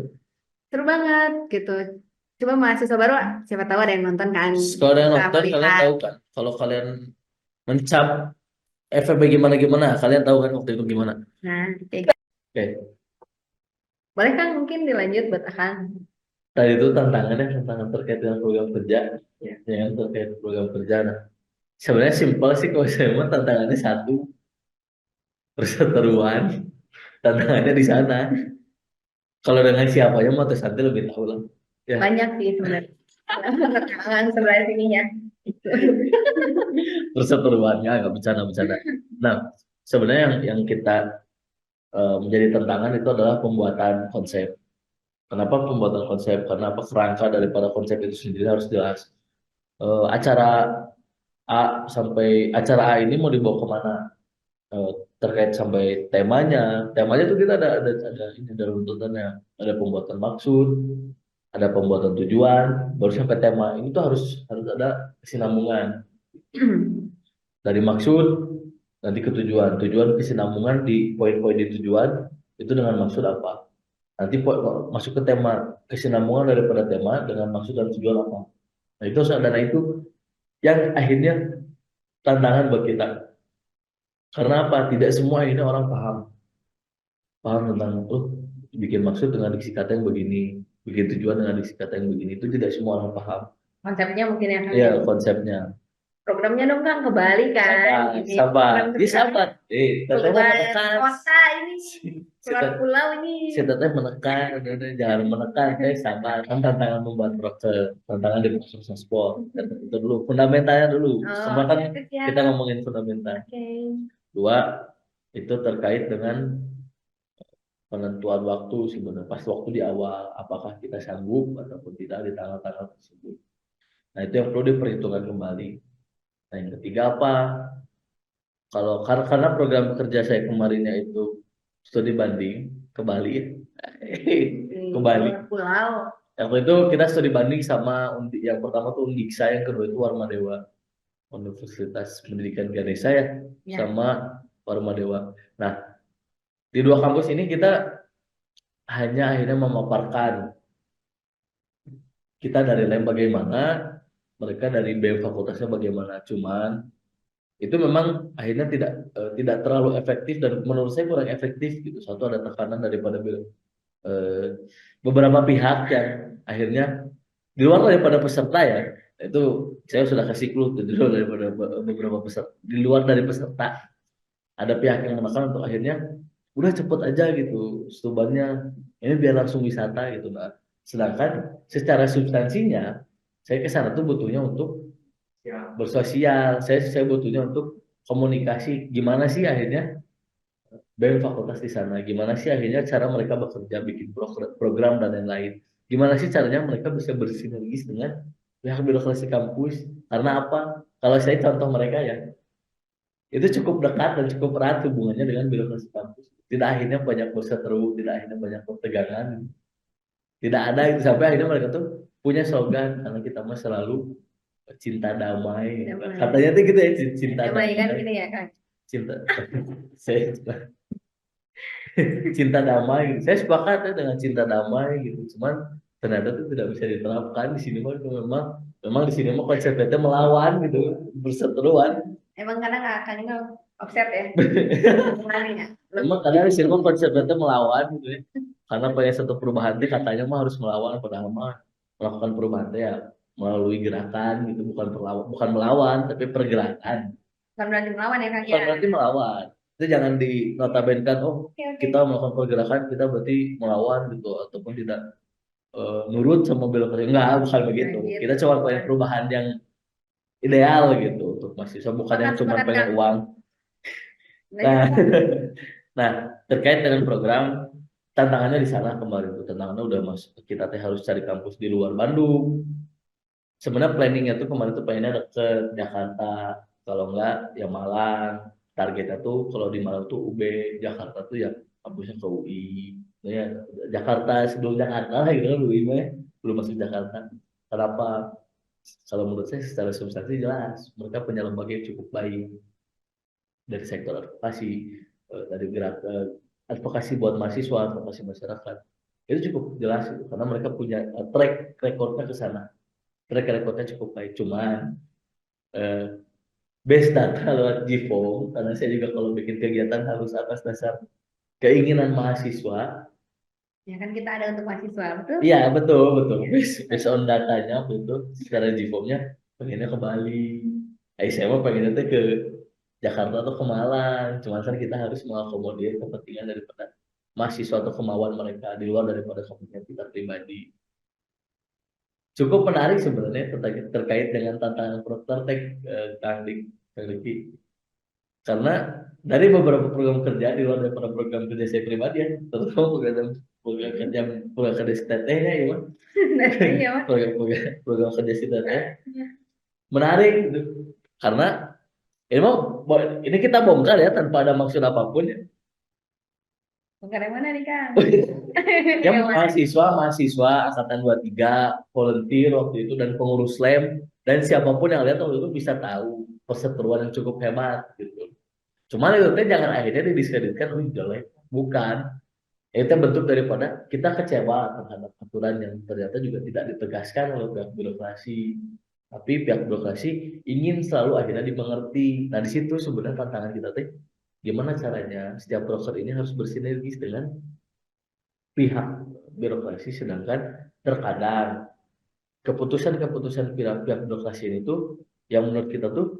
Seru banget gitu. Coba mahasiswa baru siapa tahu ada yang nonton kan. Kalau ada yang Bisa nonton, kalian melihat. tahu kan? Kalau kalian mencap FEB gimana, kalian tahu kan waktu itu gimana? Nah, kayak gitu. Oke. Boleh kan mungkin dilanjut buat Akang. Tadi itu tantangan terkait dengan program kerja, Ya. yang terkait program kerja. Nah, sebenarnya simpel sih kalau saya mah tantangannya satu, perseteruan. Tantangannya di sana. Kalau dengan siapanya mah Teh Santi lebih tahu lah. Ya, Banyak sih sebenarnya. Tantangan sebenarnya sini ya. perseteruannya nggak bercanda-bercanda. Nah, sebenarnya yang kita menjadi tantangan itu adalah pembuatan konsep. Kenapa pembuatan konsep? Karena apa kerangka daripada konsep itu sendiri harus jelas. Acara acara A ini mau dibawa kemana? Eh, Terkait sampai temanya tuh kita ada ini ada runtutannya, ada pembuatan maksud, ada pembuatan tujuan, baru sampai tema. Ini tuh harus ada kesinambungan dari maksud nanti ke tujuan kesinambungan di poin-poin di tujuan itu dengan maksud apa, nanti masuk ke tema kesinambungan daripada tema dengan maksud dan tujuan apa. Nah itu nah itu yang akhirnya tantangan buat kita. Karena apa? Tidak semua ini orang paham tentang bikin maksud dengan diksi kata yang begini, bikin tujuan dengan diksi kata yang begini, itu tidak semua orang paham. Konsepnya mungkin ya kan. Iya, konsepnya. Programnya dong kan ke Bali kan. Ini Sabar, program ini kerja sabar. Teteh keluar menekan. kota ini, keluar pulau ini. Si teteh menekan, udah, jangan menekan, sabar. Kan tantangan membuat proker, tantangan di proses sport. Itu dulu, fundamentalnya dulu. Semua kan Oke, siap. kita ngomongin fundamental. Oke. Dua, itu terkait dengan penentuan waktu sebenarnya pas waktu di awal apakah kita sanggup ataupun tidak di tanggal-tanggal tersebut. Nah itu yang perlu diperhitungkan kembali. Nah yang ketiga apa? Kalau karena program kerja saya kemarinnya itu studi banding ke Bali, ke Bali. Pulau. Waktu itu kita studi banding sama yang pertama tuh Undiksa, yang kedua itu Warmadewa, Universitas Pendidikan Ganesha ya, sama Warmadewa. Nah di dua kampus ini kita hanya akhirnya memaparkan kita dari lem bagaimana, mereka dari BEM fakultasnya bagaimana. Cuman itu memang akhirnya tidak terlalu efektif dan menurut saya kurang efektif gitu. Satu ada tekanan daripada beberapa pihak yang akhirnya di luar daripada peserta ya. Itu saya sudah kasih clue di luar daripada beberapa peserta, di luar dari peserta ada pihak yang menekan untuk akhirnya udah cepet aja gitu stubannya, ini biar langsung wisata gitu. Nah Sedangkan secara substansinya saya ke sana tuh butuhnya untuk bersosial, saya butuhnya untuk komunikasi. Gimana sih akhirnya BEM fakultas di sana, gimana sih akhirnya cara mereka bekerja, bikin program dan lain-lain. Gimana sih caranya mereka bisa bersinergis dengan pihak birokrasi kampus? Karena apa? Kalau saya contoh mereka ya, itu cukup dekat dan cukup erat hubungannya dengan birokrasi kampus. Tidak akhirnya banyak berseteru, tidak akhirnya banyak ketegangan, tidak ada itu sampai akhirnya mereka tuh punya slogan karena kita mah selalu cinta damai. Damai. Katanya tuh gitu ya, cinta Damai kan damai, gitu ya Kang. cinta. Saya cinta damai gitu. Saya sepakat ya dengan cinta damai gitu. Cuman ternyata itu tidak bisa diterapkan di sini mah itu memang memang di sini mah konsepnya itu melawan gitu, berseteruan. Emang kadang Kang ini offset ya. Gimana ya? Memang kadang di sini mah konsepnya itu melawan gitu ya. Karena pengen satu perubahan itu katanya mah harus melawan padahal mah melakukan perubahan itu ya melalui gerakan gitu bukan melawan tapi pergerakan. Bukan berarti melawan ya Kang Bukan ya. berarti melawan. Itu jangan dinotabenkan oh Oke, oke. kita melakukan pergerakan kita berarti melawan gitu ataupun tidak nurut sama birokrasi. Enggak, bukan begitu. Nah, Kita gitu. cuma pengen perubahan yang ideal gitu untuk mahasiswa, bukan yang Sepakat, cuma sepakat pengen Kang. uang. Nah, Lanjut Kang. nah terkait dengan program, tantangannya di sana kemarin tuh tantangannya udah masuk. Kita teh harus cari kampus di luar Bandung. Sebenarnya planningnya tuh kemarin tuh pengennya deket Jakarta, kalau enggak ya Malang. Targetnya tuh kalau di Malang tuh UB, Jakarta tuh ya kampusnya ke UI. Ya, Jakarta sebelum Jakarta lah gitu kan UI mah ya. Belum masuk Jakarta. Kenapa? Kalau menurut saya secara substansi jelas mereka punya lembaga yang cukup baik dari sektor advokasi, dari gerak advokasi buat mahasiswa, advokasi masyarakat. Itu cukup jelas itu karena mereka punya track recordnya ke sana. Track recordnya cukup baik. Cuman eh, base data lewat GFOM, karena saya juga kalau bikin kegiatan harus atas dasar keinginan mahasiswa. Ya kan kita ada untuk mahasiswa, betul? Iya betul betul. Based on datanya betul. Secara GFOM-nya pengennya ke Bali. Saya mah pengennya tuh ke Jakarta atau ke Malang. Cuman kan kita harus mengakomodir kepentingan daripada mahasiswa atau kemauan mereka di luar daripada kepentingan kita pribadi. Cukup menarik sebenarnya terkait dengan tantangan praktek Kang Diki. Karena dari beberapa program kerja di luar daripada program kerja saya pribadi ya, terutama program kerja si tetehnya ya, Mas. Nah, iya, Mas. program kerja si teteh menarik gitu. Karena ini mau ini kita bongkar ya tanpa ada maksud apapun ya. Bukan yang mana nih, Kang? Ya Yang mana? mahasiswa angkatan 23 volunteer waktu itu dan pengurus lem dan siapapun yang lihat waktu itu bisa tahu perseteruan yang cukup hebat gitu. Cuman itu teh jangan akhirnya didiskreditkan jelek. Bukan. Itu bentuk daripada kita kecewa terhadap aturan yang ternyata juga tidak ditegaskan oleh pihak birokrasi. Tapi pihak birokrasi ingin selalu akhirnya dimengerti. Nah di situ sebenarnya tantangan kita teh gimana caranya setiap broker ini harus bersinergis dengan pihak birokrasi, sedangkan terkadang keputusan-keputusan pihak birokrasi ini tuh yang menurut kita tuh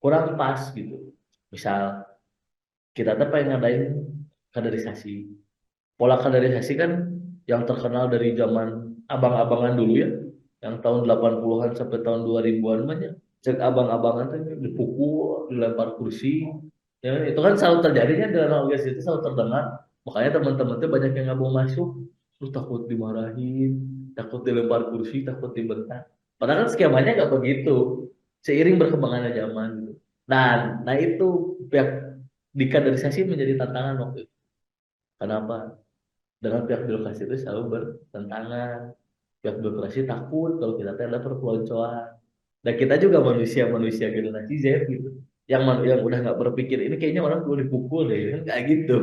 kurang pas gitu. Misal kita tuh pengen ngadain kaderisasi. Pola kaderisasi kan yang terkenal dari zaman abang-abangan dulu ya, yang tahun 80-an sampai tahun 2000-an banyak. Cek abang-abangan tuh dipukul, dilempar kursi. Ya, itu kan selalu terjadinya dalam organisasi itu selalu terdengar. Makanya teman-teman tuh banyak yang nggak mau masuk, terus takut dimarahin, takut dilempar kursi, takut dibentak. Padahal kan skemanya nggak begitu. Seiring berkembangannya zaman gitu. Nah itu pihak dikaderisasi menjadi tantangan waktu itu. Kenapa? Dengan pihak birokrasi itu selalu bertentangan. Pihak birokrasi takut kalau kita ada perpeloncoan. Dan kita juga manusia-manusia generasi Z gitu. Yang udah nggak berpikir ini kayaknya orang perlu dipukul deh kan nggak gitu.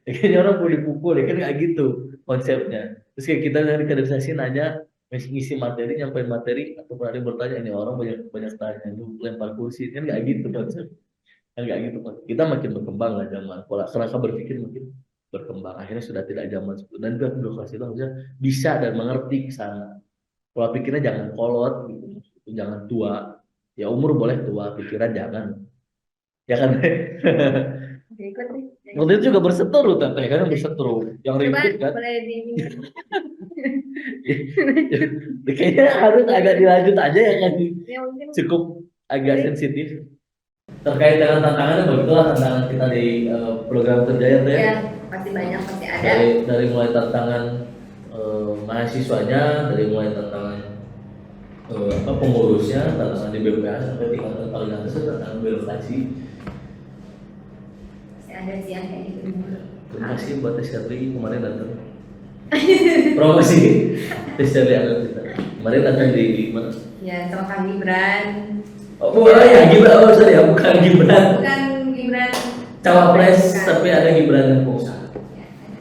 Kayaknya orang perlu dipukul deh kan nggak gitu konsepnya. Terus kayak kita dari kaderisasi nanya ngisi materi nyampein materi atau ada yang bertanya ini orang banyak banyak tanya lu lempar kursi kan nggak gitu konsep kan nggak gitu kan kita makin berkembang lah zaman pola kerangka berpikir makin berkembang akhirnya sudah tidak zaman seperti dan pihak birokrasi itu harusnya bisa dan mengerti ke sana pola pikirnya jangan kolot gitu jangan tua ya umur boleh tua pikiran jangan ya kan Oke, ikut nih. waktu itu juga berseteru teteh kan berseteru yang Coba ribut kan boleh di Kayaknya harus agak dilanjut aja ya kan, Ya mungkin cukup agak sensitif terkait dengan tantangannya. Begitulah tantangan kita di program kerja ya Teh. ya pasti banyak, pasti ada. Dari mulai tantangan mahasiswanya, dari mulai tantangan pengurusnya, tantangan di BPH sampai tingkatan paling atas itu tantangan birokrasi. Pasti ada sih yang kayak gitu. Terima kasih buat Teh Shirley kemarin datang. Promosi Teh Shirley ada kita. Kemarin datang di mana? Ya sama Kang Gibran. Oh, bukan ya Gibran, oh sorry ya, bukan Gibran. Bukan Gibran Cawapres, bukan. tapi ada Gibran yang pengusaha. Ya, ada.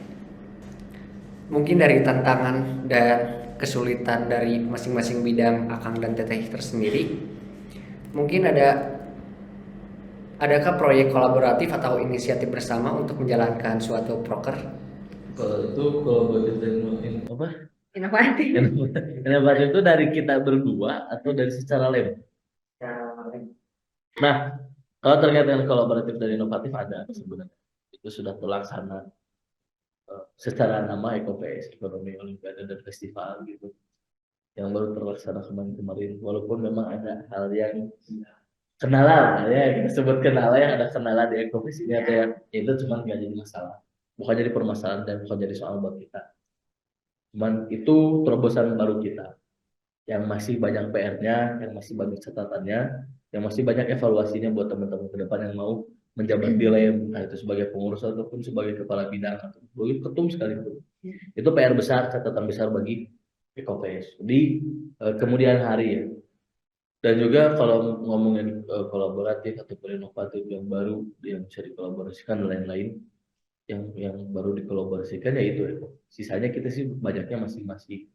Mungkin dari tantangan dan kesulitan dari masing-masing bidang Akang dan Teteh tersendiri, mungkin adakah proyek kolaboratif atau inisiatif bersama untuk menjalankan suatu proker? Kalau itu kolaboratif dan apa? Inovatif. Inovatif itu dari kita berdua atau dari secara lem? Nah, kalau terkait dengan kolaboratif dan inovatif ada sebenarnya. Itu sudah terlaksana secara nama EKOPS, Ekonomi Olimpiade dan Festival gitu. Yang baru terlaksana kemarin-kemarin. Walaupun memang ada hal yang kendala, ya kita sebut kendala, yang ada kendala di EKOPS ini ada yang itu cuma nggak jadi masalah. Bukan jadi permasalahan dan bukan jadi soal buat kita. Cuman itu terobosan baru kita. Yang masih banyak PR-nya, yang masih banyak catatannya, yang masih banyak evaluasinya buat teman-teman ke depan yang mau menjabat di LEM, nah itu sebagai pengurus ataupun sebagai kepala bidang atau sebagai ketum sekalipun. Itu PR besar, catatan besar bagi EKOPS di kemudian hari ya. Dan juga kalau ngomongin kolaboratif ataupun inovatif yang baru yang bisa dikolaborasikan dan lain-lain, yang baru dikolaborasikan ya itu ya. Sisanya kita sih banyaknya masing-masing.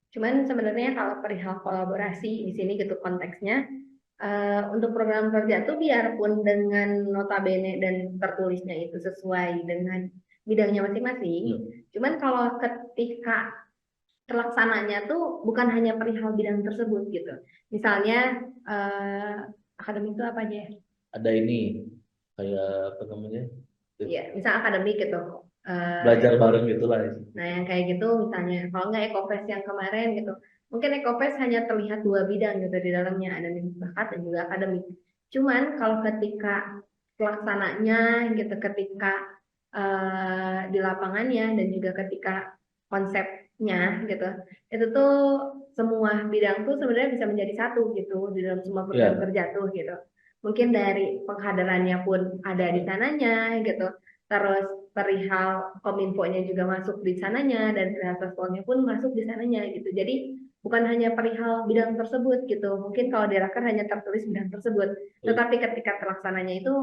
Cuman sebenarnya kalau perihal kolaborasi di sini gitu konteksnya, untuk program kerja tuh biarpun dengan notabene dan tertulisnya itu sesuai dengan bidangnya masing-masing, cuman kalau ketika terlaksananya tuh bukan hanya perihal bidang tersebut gitu. Misalnya akademik itu apa aja ya? Ada ini kayak apa namanya? Iya, misal akademik gitu. Belajar bareng gitulah. Nah, yang kayak gitu misalnya, kalau nggak Ekofest yang kemarin gitu, mungkin Ekofest hanya terlihat dua bidang gitu di dalamnya, ada minat bakat dan juga akademik. Cuman kalau ketika pelaksananya gitu, ketika di lapangannya dan juga ketika konsepnya gitu, itu tuh semua bidang tuh sebenarnya bisa menjadi satu gitu di dalam semua program kerja tuh gitu. Mungkin dari penghadarannya pun ada di sananya gitu. Terus perihal kominfonya juga masuk di sananya dan perihal sosmednya pun masuk di sananya gitu. Jadi bukan hanya perihal bidang tersebut gitu. Mungkin kalau di Raker hanya tertulis bidang tersebut, tetapi ketika terlaksananya itu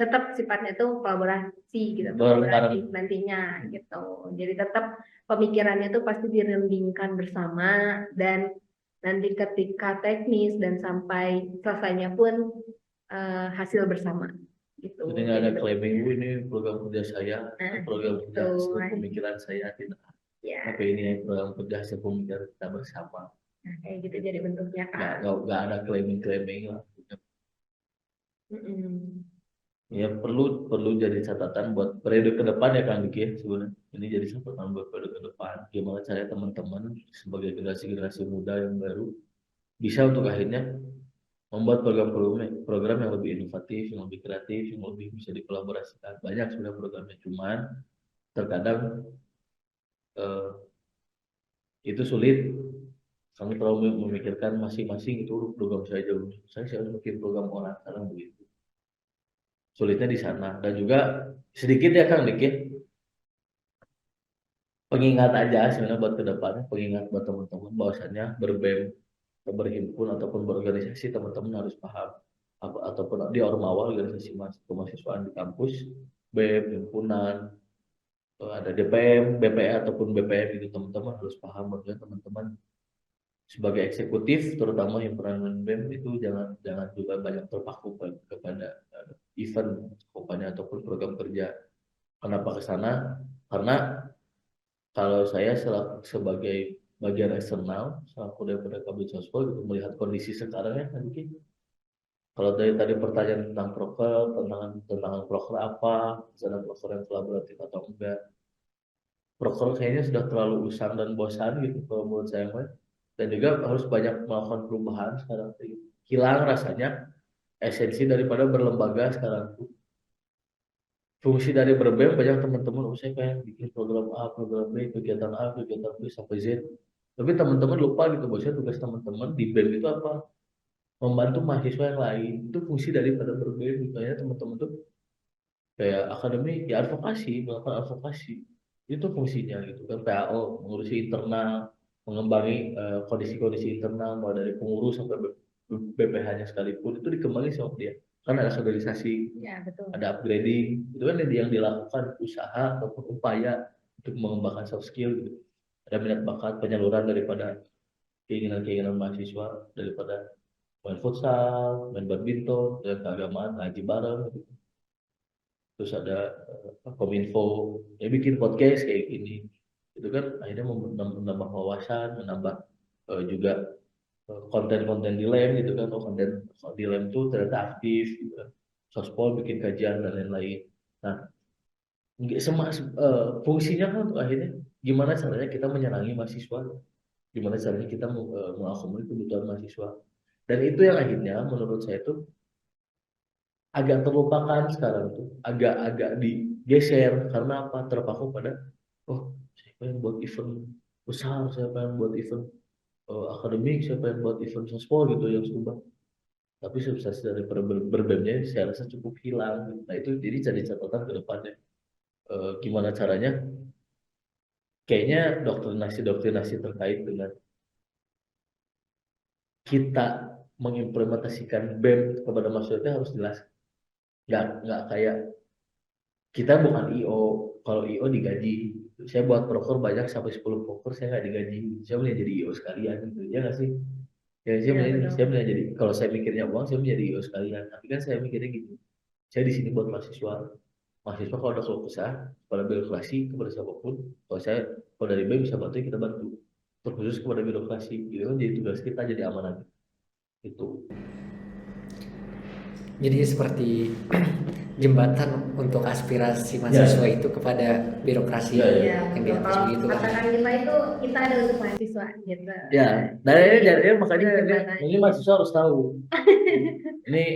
tetap sifatnya itu kolaborasi gitu, kolaboratif nantinya gitu. Jadi tetap pemikirannya itu pasti dirundingkan bersama dan nanti ketika teknis dan sampai selesainya pun hasil bersama. Gitu. Jadi nggak ada claiming ini program kerja saya, program kerja hasil pemikiran saya tidak. Ya. Tapi ini program kerja hasil pemikiran kita bersama. Nah, kayak gitu jadi bentuknya kan. Nggak ada claiming lah. Ya perlu jadi catatan buat periode ke depan ya Kang Diki sebenarnya. Ini jadi catatan buat periode ke depan. Gimana cara teman-teman sebagai generasi muda yang baru bisa untuk akhirnya membuat program yang lebih inovatif, yang lebih kreatif, yang lebih bisa dikolaborasikan. Banyak sebenarnya programnya, cuman terkadang itu sulit. Kami terlalu memikirkan masing-masing itu program saya jauh. Saya harus bikin program orang sekarang begitu. Sulitnya di sana. Dan juga sedikit ya Kang dikit pengingat aja sebenarnya buat kedepannya, pengingat buat teman-teman bahwasannya berbem berhimpun ataupun berorganisasi, teman-teman harus paham ataupun di ormawa organisasi kemahasiswaan di kampus, BEM, himpunan, ada DPM, BPE ataupun BPM itu teman-teman harus paham bahwa teman-teman sebagai eksekutif terutama himpunan dan BEM itu jangan juga banyak terpaku kepada event cakupannya ataupun program kerja. Kenapa ke sana? Karena kalau saya sebagai bagian eksternal selaku daripada Kabit Sospol gitu, melihat kondisi sekarang ya tadi. Kalau dari tadi pertanyaan tentang proker, tentang proker apa, misalnya proker yang kolaboratif atau enggak, proker kayaknya sudah terlalu usang dan bosan gitu kalau menurut saya mah. Dan juga harus banyak melakukan perubahan sekarang tuh. Hilang rasanya esensi daripada berlembaga sekarang tuh. Fungsi dari berbem banyak teman-teman, oh saya pengen bikin program A, program B, kegiatan A, kegiatan B sampai Z. Tapi teman-teman lupa gitu, bahwa tugas teman-teman di BEM itu apa? Membantu mahasiswa yang lain. Itu fungsi daripada berbem. Misalnya teman-teman tuh kayak akademi ya advokasi, melakukan advokasi. Itu fungsinya gitu kan. PAO mengurusi internal, mengembangi kondisi-kondisi internal mulai dari pengurus sampai BPH-nya sekalipun itu dikembangin sama dia. Kan ada kaderisasi, Ya, betul. ada upgrading, itu kan yang dilakukan usaha ataupun upaya untuk mengembangkan soft skill gitu. Ada minat bakat penyaluran daripada keinginan-keinginan mahasiswa daripada main futsal, main badminton, dan keagamaan, ngaji bareng gitu. Terus ada kominfo ya bikin podcast kayak gini itu kan akhirnya menambah wawasan menambah juga konten-konten di lem gitu kan. Oh, konten di lem tuh ternyata aktif gitu kan. Sospol bikin kajian dan lain-lain. Nah nggak fungsinya kan untuk akhirnya gimana caranya kita menyenangi mahasiswa, gimana caranya kita mengakomodir kebutuhan mahasiswa, dan itu yang akhirnya menurut saya tuh agak terlupakan sekarang tuh, agak-agak digeser karena apa? Terpaku pada oh siapa yang buat event besar, siapa yang buat event akademik, siapa yang buat event sospol gitu yang sumbang. Tapi substansi dari berbemnya saya rasa cukup hilang. Nah itu jadi catatan ke depannya. Gimana caranya? Kayaknya doktrinasi terkait dengan kita mengimplementasikan BEM kepada masyarakat harus jelas. Nggak kayak kita bukan IO. Kalau IO digaji, saya buat proker banyak sampai 10 proker saya nggak digaji. Saya mending jadi IO sekalian gitu. Ya nggak sih? Ya Ya, betul. saya mending jadi, kalau saya mikirnya uang saya menjadi IO sekalian. Tapi kan saya mikirnya gitu. Saya di sini buat mahasiswa. Mahasiswa kalau ada keluh kesah kepada birokrasi, kepada siapapun, kalau dari BEM bisa bantu kita bantu. Terkhusus kepada birokrasi, itu kan jadi tugas kita, jadi amanah itu. Jadi seperti jembatan untuk aspirasi mahasiswa itu kepada birokrasi Ya, ya. Ya, yang di atas kalau begitu kan. katakan kita ada untuk mahasiswa gitu. Ya, dari makanya Jembatan. ini mahasiswa harus tahu. Ini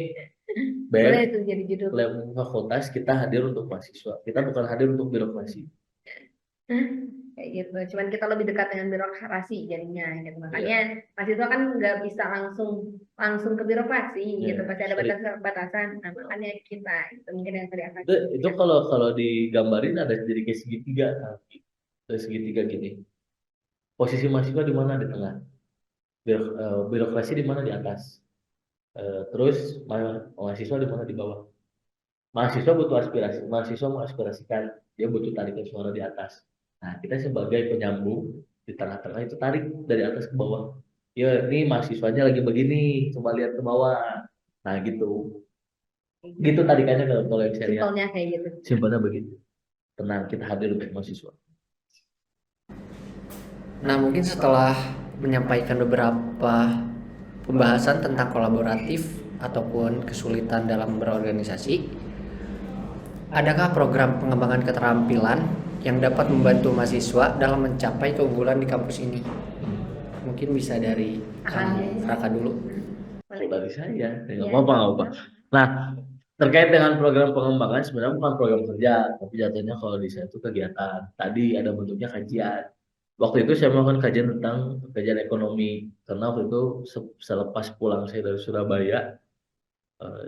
Boleh BEM, itu jadi judul. lem fakultas kita hadir untuk mahasiswa. Kita bukan hadir untuk birokrasi. Kayak gitu. Cuman kita lebih dekat dengan birokrasi jadinya gitu. Makanya mahasiswa kan nggak bisa langsung ke birokrasi gitu. Pasti ada batasan-batasan. Nah, makanya kita itu mungkin yang tadi akan Itu kalau digambarin ada jadi kayak segitiga. Dari segitiga gini. Posisi mahasiswa di mana? Di tengah. Birokrasi di mana? Di atas. Terus mahasiswa di mana? Di bawah. Mahasiswa butuh aspirasi. Mahasiswa mengaspirasikan. Dia butuh tarikan suara di atas. Nah, kita sebagai penyambung di tengah-tengah itu tarik dari atas ke bawah. Ya, ini mahasiswanya lagi begini, coba lihat ke bawah. Nah, gitu. Gitu tarikannya kalau yang saya lihat. simpelnya kayak gitu. Simpelnya begitu. Tenang, kita hadir untuk mahasiswa. Nah, mungkin setelah menyampaikan beberapa pembahasan tentang kolaboratif ataupun kesulitan dalam berorganisasi, adakah program pengembangan keterampilan yang dapat membantu mahasiswa dalam mencapai keunggulan di kampus ini? Mungkin bisa dari Raka dulu. Dari saya, nggak apa-apa. Nah, terkait dengan program pengembangan sebenarnya bukan program kerja, tapi jatuhnya kalau di saya itu kegiatan. Tadi ada bentuknya kajian. Waktu itu saya melakukan kajian tentang kajian ekonomi, karena waktu itu selepas pulang saya dari Surabaya,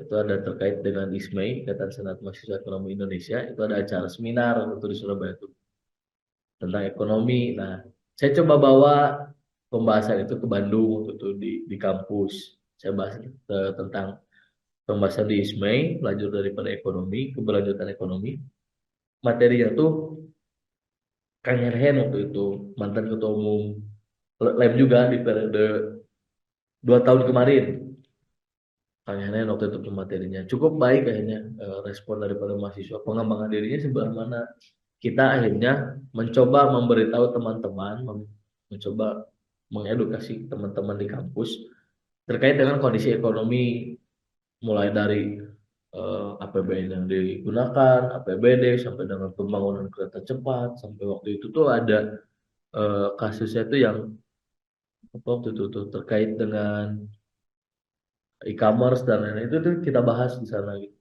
itu ada terkait dengan ISMEI, Ikatan Senat Mahasiswa Ekonomi Indonesia, itu ada acara seminar waktu di Surabaya itu tentang ekonomi. Nah, saya coba bawa pembahasan itu ke Bandung waktu itu di kampus. Saya bahas tentang pembahasan di ISMEI, lanjut daripada ekonomi, keberlanjutan ekonomi. Materinya tuh Kang Herhen waktu itu, mantan ketua umum LEM juga di periode 2 tahun kemarin. Kang Herhen waktu itu materinya cukup baik akhirnya, respon daripada mahasiswa, pengembangan dirinya sebelah mana. Kita akhirnya mencoba memberitahu teman-teman, mencoba mengedukasi teman-teman di kampus terkait dengan kondisi ekonomi, mulai dari APBN yang digunakan, APBD, sampai dengan pembangunan kereta cepat, sampai waktu itu tuh ada kasusnya tuh yang apa waktu itu tuh terkait dengan e-commerce dan lain-lain itu tuh kita bahas di sana gitu.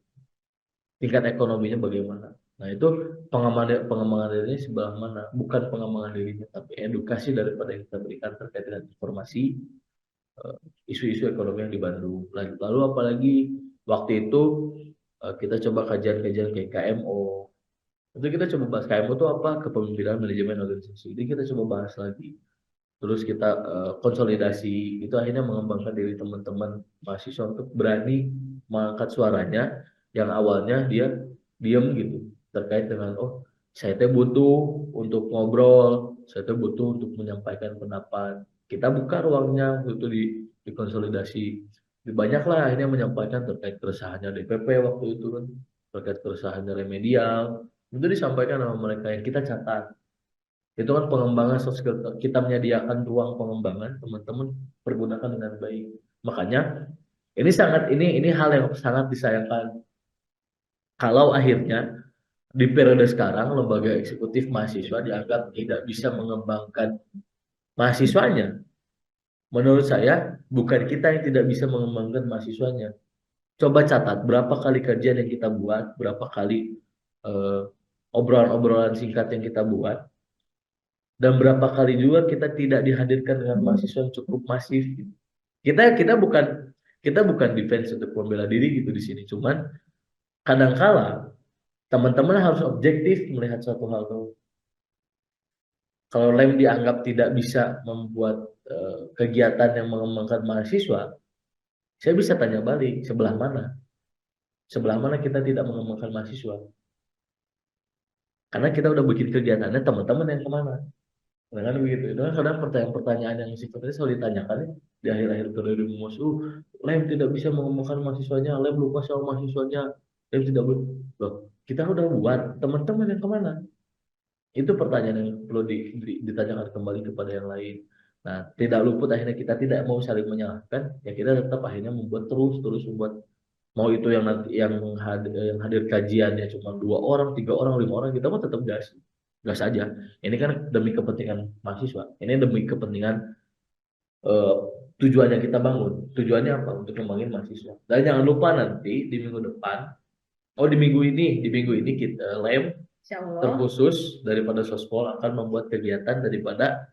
Tingkat ekonominya bagaimana. Nah itu pengembangan dirinya sebelah mana, bukan pengembangan dirinya tapi edukasi daripada yang kita berikan terkait dengan informasi eh, isu-isu ekonomi yang di Bandung. Lalu apalagi waktu itu kita coba kajian-kajian kayak KMO. Itu kita coba bahas KMO itu apa, kepemimpinan manajemen organisasi. Jadi kita coba bahas lagi. Terus kita konsolidasi, itu akhirnya mengembangkan diri teman-teman mahasiswa untuk berani mengangkat suaranya yang awalnya dia diem gitu terkait dengan oh saya teh butuh untuk ngobrol, saya teh butuh untuk menyampaikan pendapat. Kita buka ruangnya itu di konsolidasi. Banyaklah akhirnya menyampaikan terkait keresahannya DPP waktu itu kan, terkait keresahannya remedial. Itu disampaikan sama mereka yang kita catat. Itu kan pengembangan soft skill, kita menyediakan ruang pengembangan, teman-teman pergunakan dengan baik. Makanya ini hal yang sangat disayangkan kalau akhirnya di periode sekarang lembaga eksekutif mahasiswa dianggap tidak bisa mengembangkan mahasiswanya. Menurut saya bukan kita yang tidak bisa mengembangkan mahasiswanya. Coba catat berapa kali kajian yang kita buat, berapa kali eh, obrolan-obrolan singkat yang kita buat, dan berapa kali juga kita tidak dihadirkan dengan mahasiswa yang cukup masif gitu. Kita bukan defense untuk membela diri gitu di sini, cuman kadangkala teman-teman harus objektif melihat suatu hal tuh. Kalau lem dianggap tidak bisa membuat kegiatan yang mengembangkan mahasiswa, saya bisa tanya balik, sebelah mana? Sebelah mana kita tidak mengembangkan mahasiswa? Karena kita udah bikin kegiatannya, teman-teman yang kemana? Nah, kan begitu. Itu kan kadang pertanyaan-pertanyaan yang sifatnya selalu ditanyakan ya, di akhir-akhir periode mumus. Lem tidak bisa mengembangkan mahasiswanya, lem lupa sama mahasiswanya, lem tidak boleh. Loh, kita udah buat, teman-teman yang kemana? Itu pertanyaan yang perlu ditanyakan kembali kepada yang lain. Nah, tidak luput akhirnya kita tidak mau saling menyalahkan, ya kita tetap akhirnya membuat terus membuat, mau itu yang nanti yang hadir kajiannya cuma 2 orang, 3 orang, 5 orang, kita mau tetap gas aja. Ini kan demi kepentingan mahasiswa, ini demi kepentingan eh, tujuannya kita bangun. Tujuannya apa? Untuk ngembangin mahasiswa. Dan jangan lupa nanti di minggu depan, di minggu ini kita lem Insya Allah terkhusus daripada Sospol akan membuat kegiatan daripada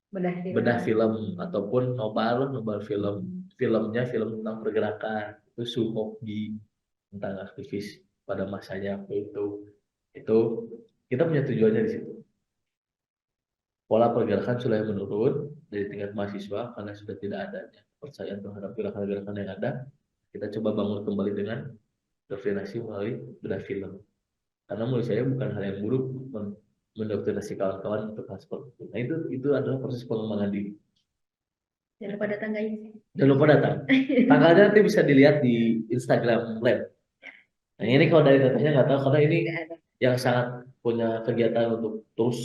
bedah bedah film. film ataupun nobar film. Filmnya film tentang pergerakan. Itu Suhobi, tentang aktivis pada masanya waktu itu. Itu kita punya tujuannya di situ. Pola pergerakan sudah menurun dari tingkat mahasiswa karena sudah tidak adanya kepercayaan terhadap gerakan-gerakan yang ada. Kita coba bangun kembali dengan doktrinasi melalui bedah film. Karena menurut saya bukan hal yang buruk mendoktrinasi kawan-kawan untuk hal seperti itu. Nah itu adalah proses pengembangan diri. Jangan lupa datang guys. Jangan lupa datang. Tanggalnya nanti bisa dilihat di Instagram Lab. Nah ini kalau dari datanya nggak tahu karena ini Tidak ada. yang sangat punya kegiatan untuk terus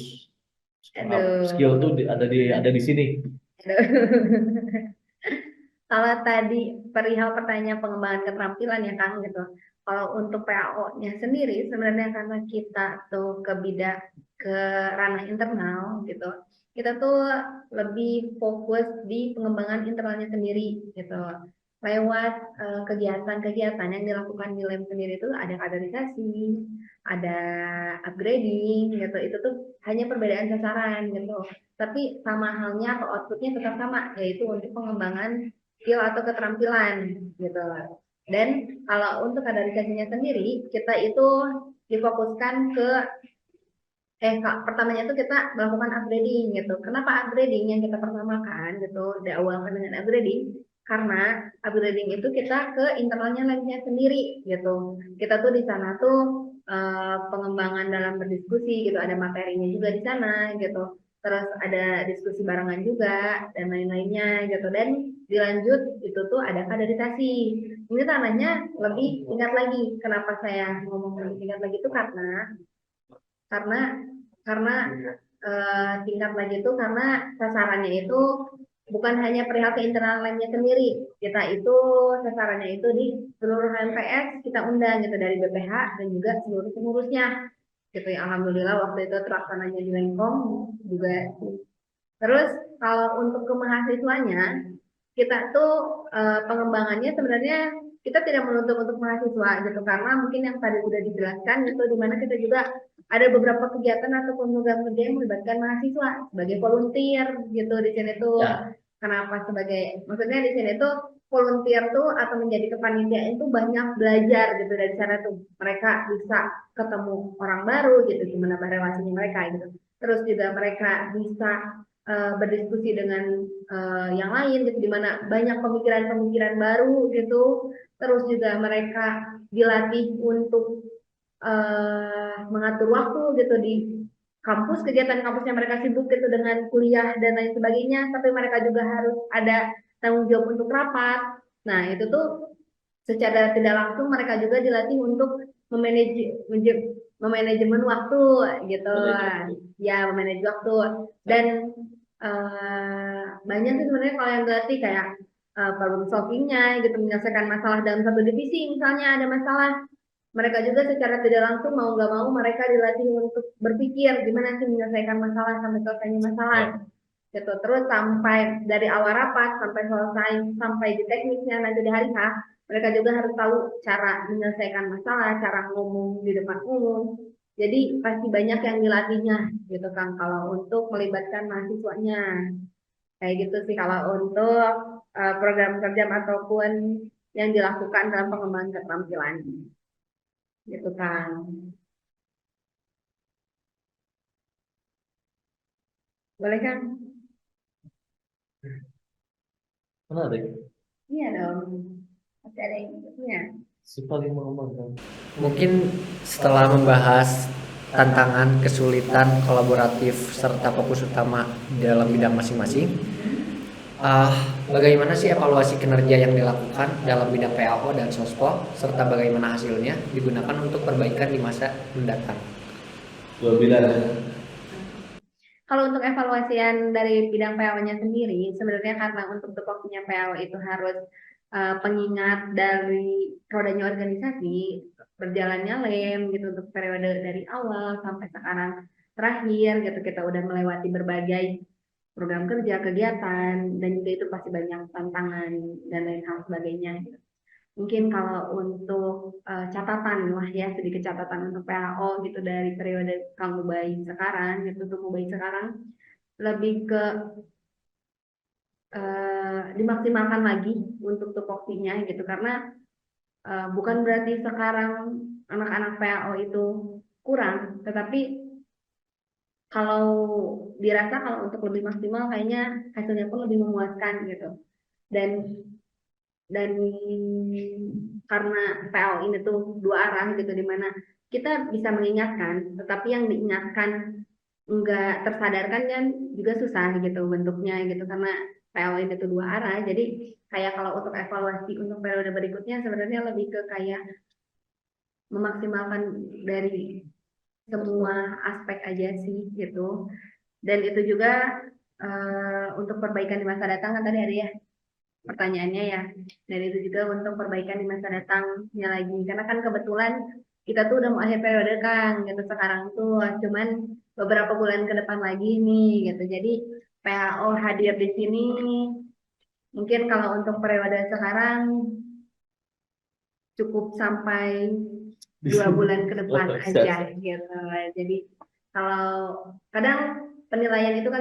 Aduh. skill tuh ada di sini. Aduh. Kalau tadi perihal pertanyaan pengembangan keterampilan ya Kang gitu. Kalau untuk PAO-nya sendiri sebenarnya karena kita tuh ke ranah internal gitu. Kita tuh lebih fokus di pengembangan internalnya sendiri gitu. Lewat kegiatan-kegiatan yang dilakukan di LEM sendiri itu ada kaderisasi, ada upgrading gitu. Itu tuh hanya perbedaan sasaran gitu. Tapi sama halnya atau outputnya tetap sama, yaitu untuk pengembangan skill atau keterampilan gitu. Dan kalau untuk kaderisasinya sendiri, kita itu difokuskan ke pertamanya itu kita melakukan upgrading gitu. Kenapa upgrading yang kita pertamakan gitu, diawalkan dengan upgrading? Karena upgrading itu kita ke internalnya labnya sendiri gitu. Kita tuh di sana tuh pengembangan dalam berdiskusi gitu, ada materinya juga di sana gitu. Terus ada diskusi barengan juga dan lain-lainnya gitu. Dan dilanjut itu tuh ada kaderisasi. Ini tanahnya lebih tingkat lagi. Kenapa saya ngomong lebih tingkat lagi itu karena tingkat lagi itu karena sasarannya itu bukan hanya perihal ke internal lemnya sendiri. Kita itu sasarannya itu di seluruh MPS kita undang gitu dari BPH dan juga seluruh pengurusnya gitu ya. Alhamdulillah waktu itu terlaksananya di Lengkong juga. Terus kalau untuk ke mahasiswanya, kita tuh pengembangannya sebenarnya kita tidak menuntut untuk mahasiswa gitu, karena mungkin yang tadi udah dijelaskan itu di mana kita juga ada beberapa kegiatan atau program kerja yang melibatkan mahasiswa sebagai volunteer gitu di sini tuh. Ya. Kenapa sebagai, maksudnya di sini tuh volunteer tuh atau menjadi kepanitiaan itu banyak belajar gitu dari sana tuh. Mereka bisa ketemu orang baru gitu, gimana relasinya mereka gitu. Terus juga mereka bisa berdiskusi dengan yang lain gitu, dimana banyak pemikiran-pemikiran baru gitu. Terus juga mereka dilatih untuk mengatur waktu gitu di kampus, kegiatan kampusnya mereka sibuk gitu dengan kuliah dan lain sebagainya, tapi mereka juga harus ada tanggung jawab untuk rapat. Nah itu tuh secara tidak langsung mereka juga dilatih untuk memanajemen waktu gitu. Ya, memanage waktu. Dan banyak sih sebenarnya kalau yang dilatih kayak problem solvingnya gitu, menyelesaikan masalah dalam satu divisi. Misalnya ada masalah, mereka juga secara tidak langsung mau nggak mau mereka dilatih untuk berpikir gimana sih menyelesaikan masalah sampai selesainya masalah gitu. Terus sampai dari awal rapat sampai selesai, sampai di teknisnya nanti di hari H, mereka juga harus tahu cara menyelesaikan masalah, cara ngomong di depan umum. Jadi pasti banyak yang dilatihnya gitu kan kalau untuk melibatkan mahasiswanya. Kayak gitu sih kalau untuk program kerja ataupun yang dilakukan dalam pengembangan keterampilan. Gitu kan. Boleh kan? Menarik. Iya dong. Masih ada yang punya. Si paling mengembangkan. Mungkin setelah membahas tantangan, kesulitan, kolaboratif, serta fokus utama dalam bidang masing-masing, bagaimana sih evaluasi kinerja yang dilakukan dalam bidang PAO dan Sospol, serta bagaimana hasilnya digunakan untuk perbaikan di masa mendatang? Dua bidang. Kalau untuk evaluasian dari bidang PAO-nya sendiri, sebenarnya karena untuk tupoksinya PAO itu harus pengingat dari rodanya organisasi, berjalannya lem gitu untuk periode dari awal sampai sekarang terakhir gitu, kita udah melewati berbagai program kerja, kegiatan, dan juga itu pasti banyak tantangan dan lain hal sebagainya gitu. Mungkin kalau untuk catatan lah ya, sedikit catatan untuk PAO gitu dari periode Kang Ubay sekarang gitu, untuk Ubay sekarang lebih ke dimaksimalkan lagi untuk tupoksinya gitu, karena bukan berarti sekarang anak-anak PAO itu kurang, tetapi kalau dirasa kalau untuk lebih maksimal kayaknya hasilnya pun lebih memuaskan gitu. Dan karena PAO ini tuh dua arah gitu, dimana kita bisa mengingatkan tetapi yang diingatkan enggak tersadarkan kan juga susah gitu bentuknya gitu, karena PAO ini tuh dua arah. Jadi kayak kalau untuk evaluasi untuk periode berikutnya sebenarnya lebih ke kayak memaksimalkan dari semua aspek aja sih gitu. Dan itu juga untuk perbaikan di masa datang kan tadi ada ya pertanyaannya ya, dan itu juga untuk perbaikan di masa datangnya lagi, karena kan kebetulan kita tuh udah mau akhir periode Kang gitu sekarang tuh, cuman beberapa bulan ke depan lagi nih gitu. Jadi PAO hadir di sini mungkin kalau untuk periode sekarang cukup sampai 2 bulan ke depan aja gitu. Jadi kalau kadang penilaian itu kan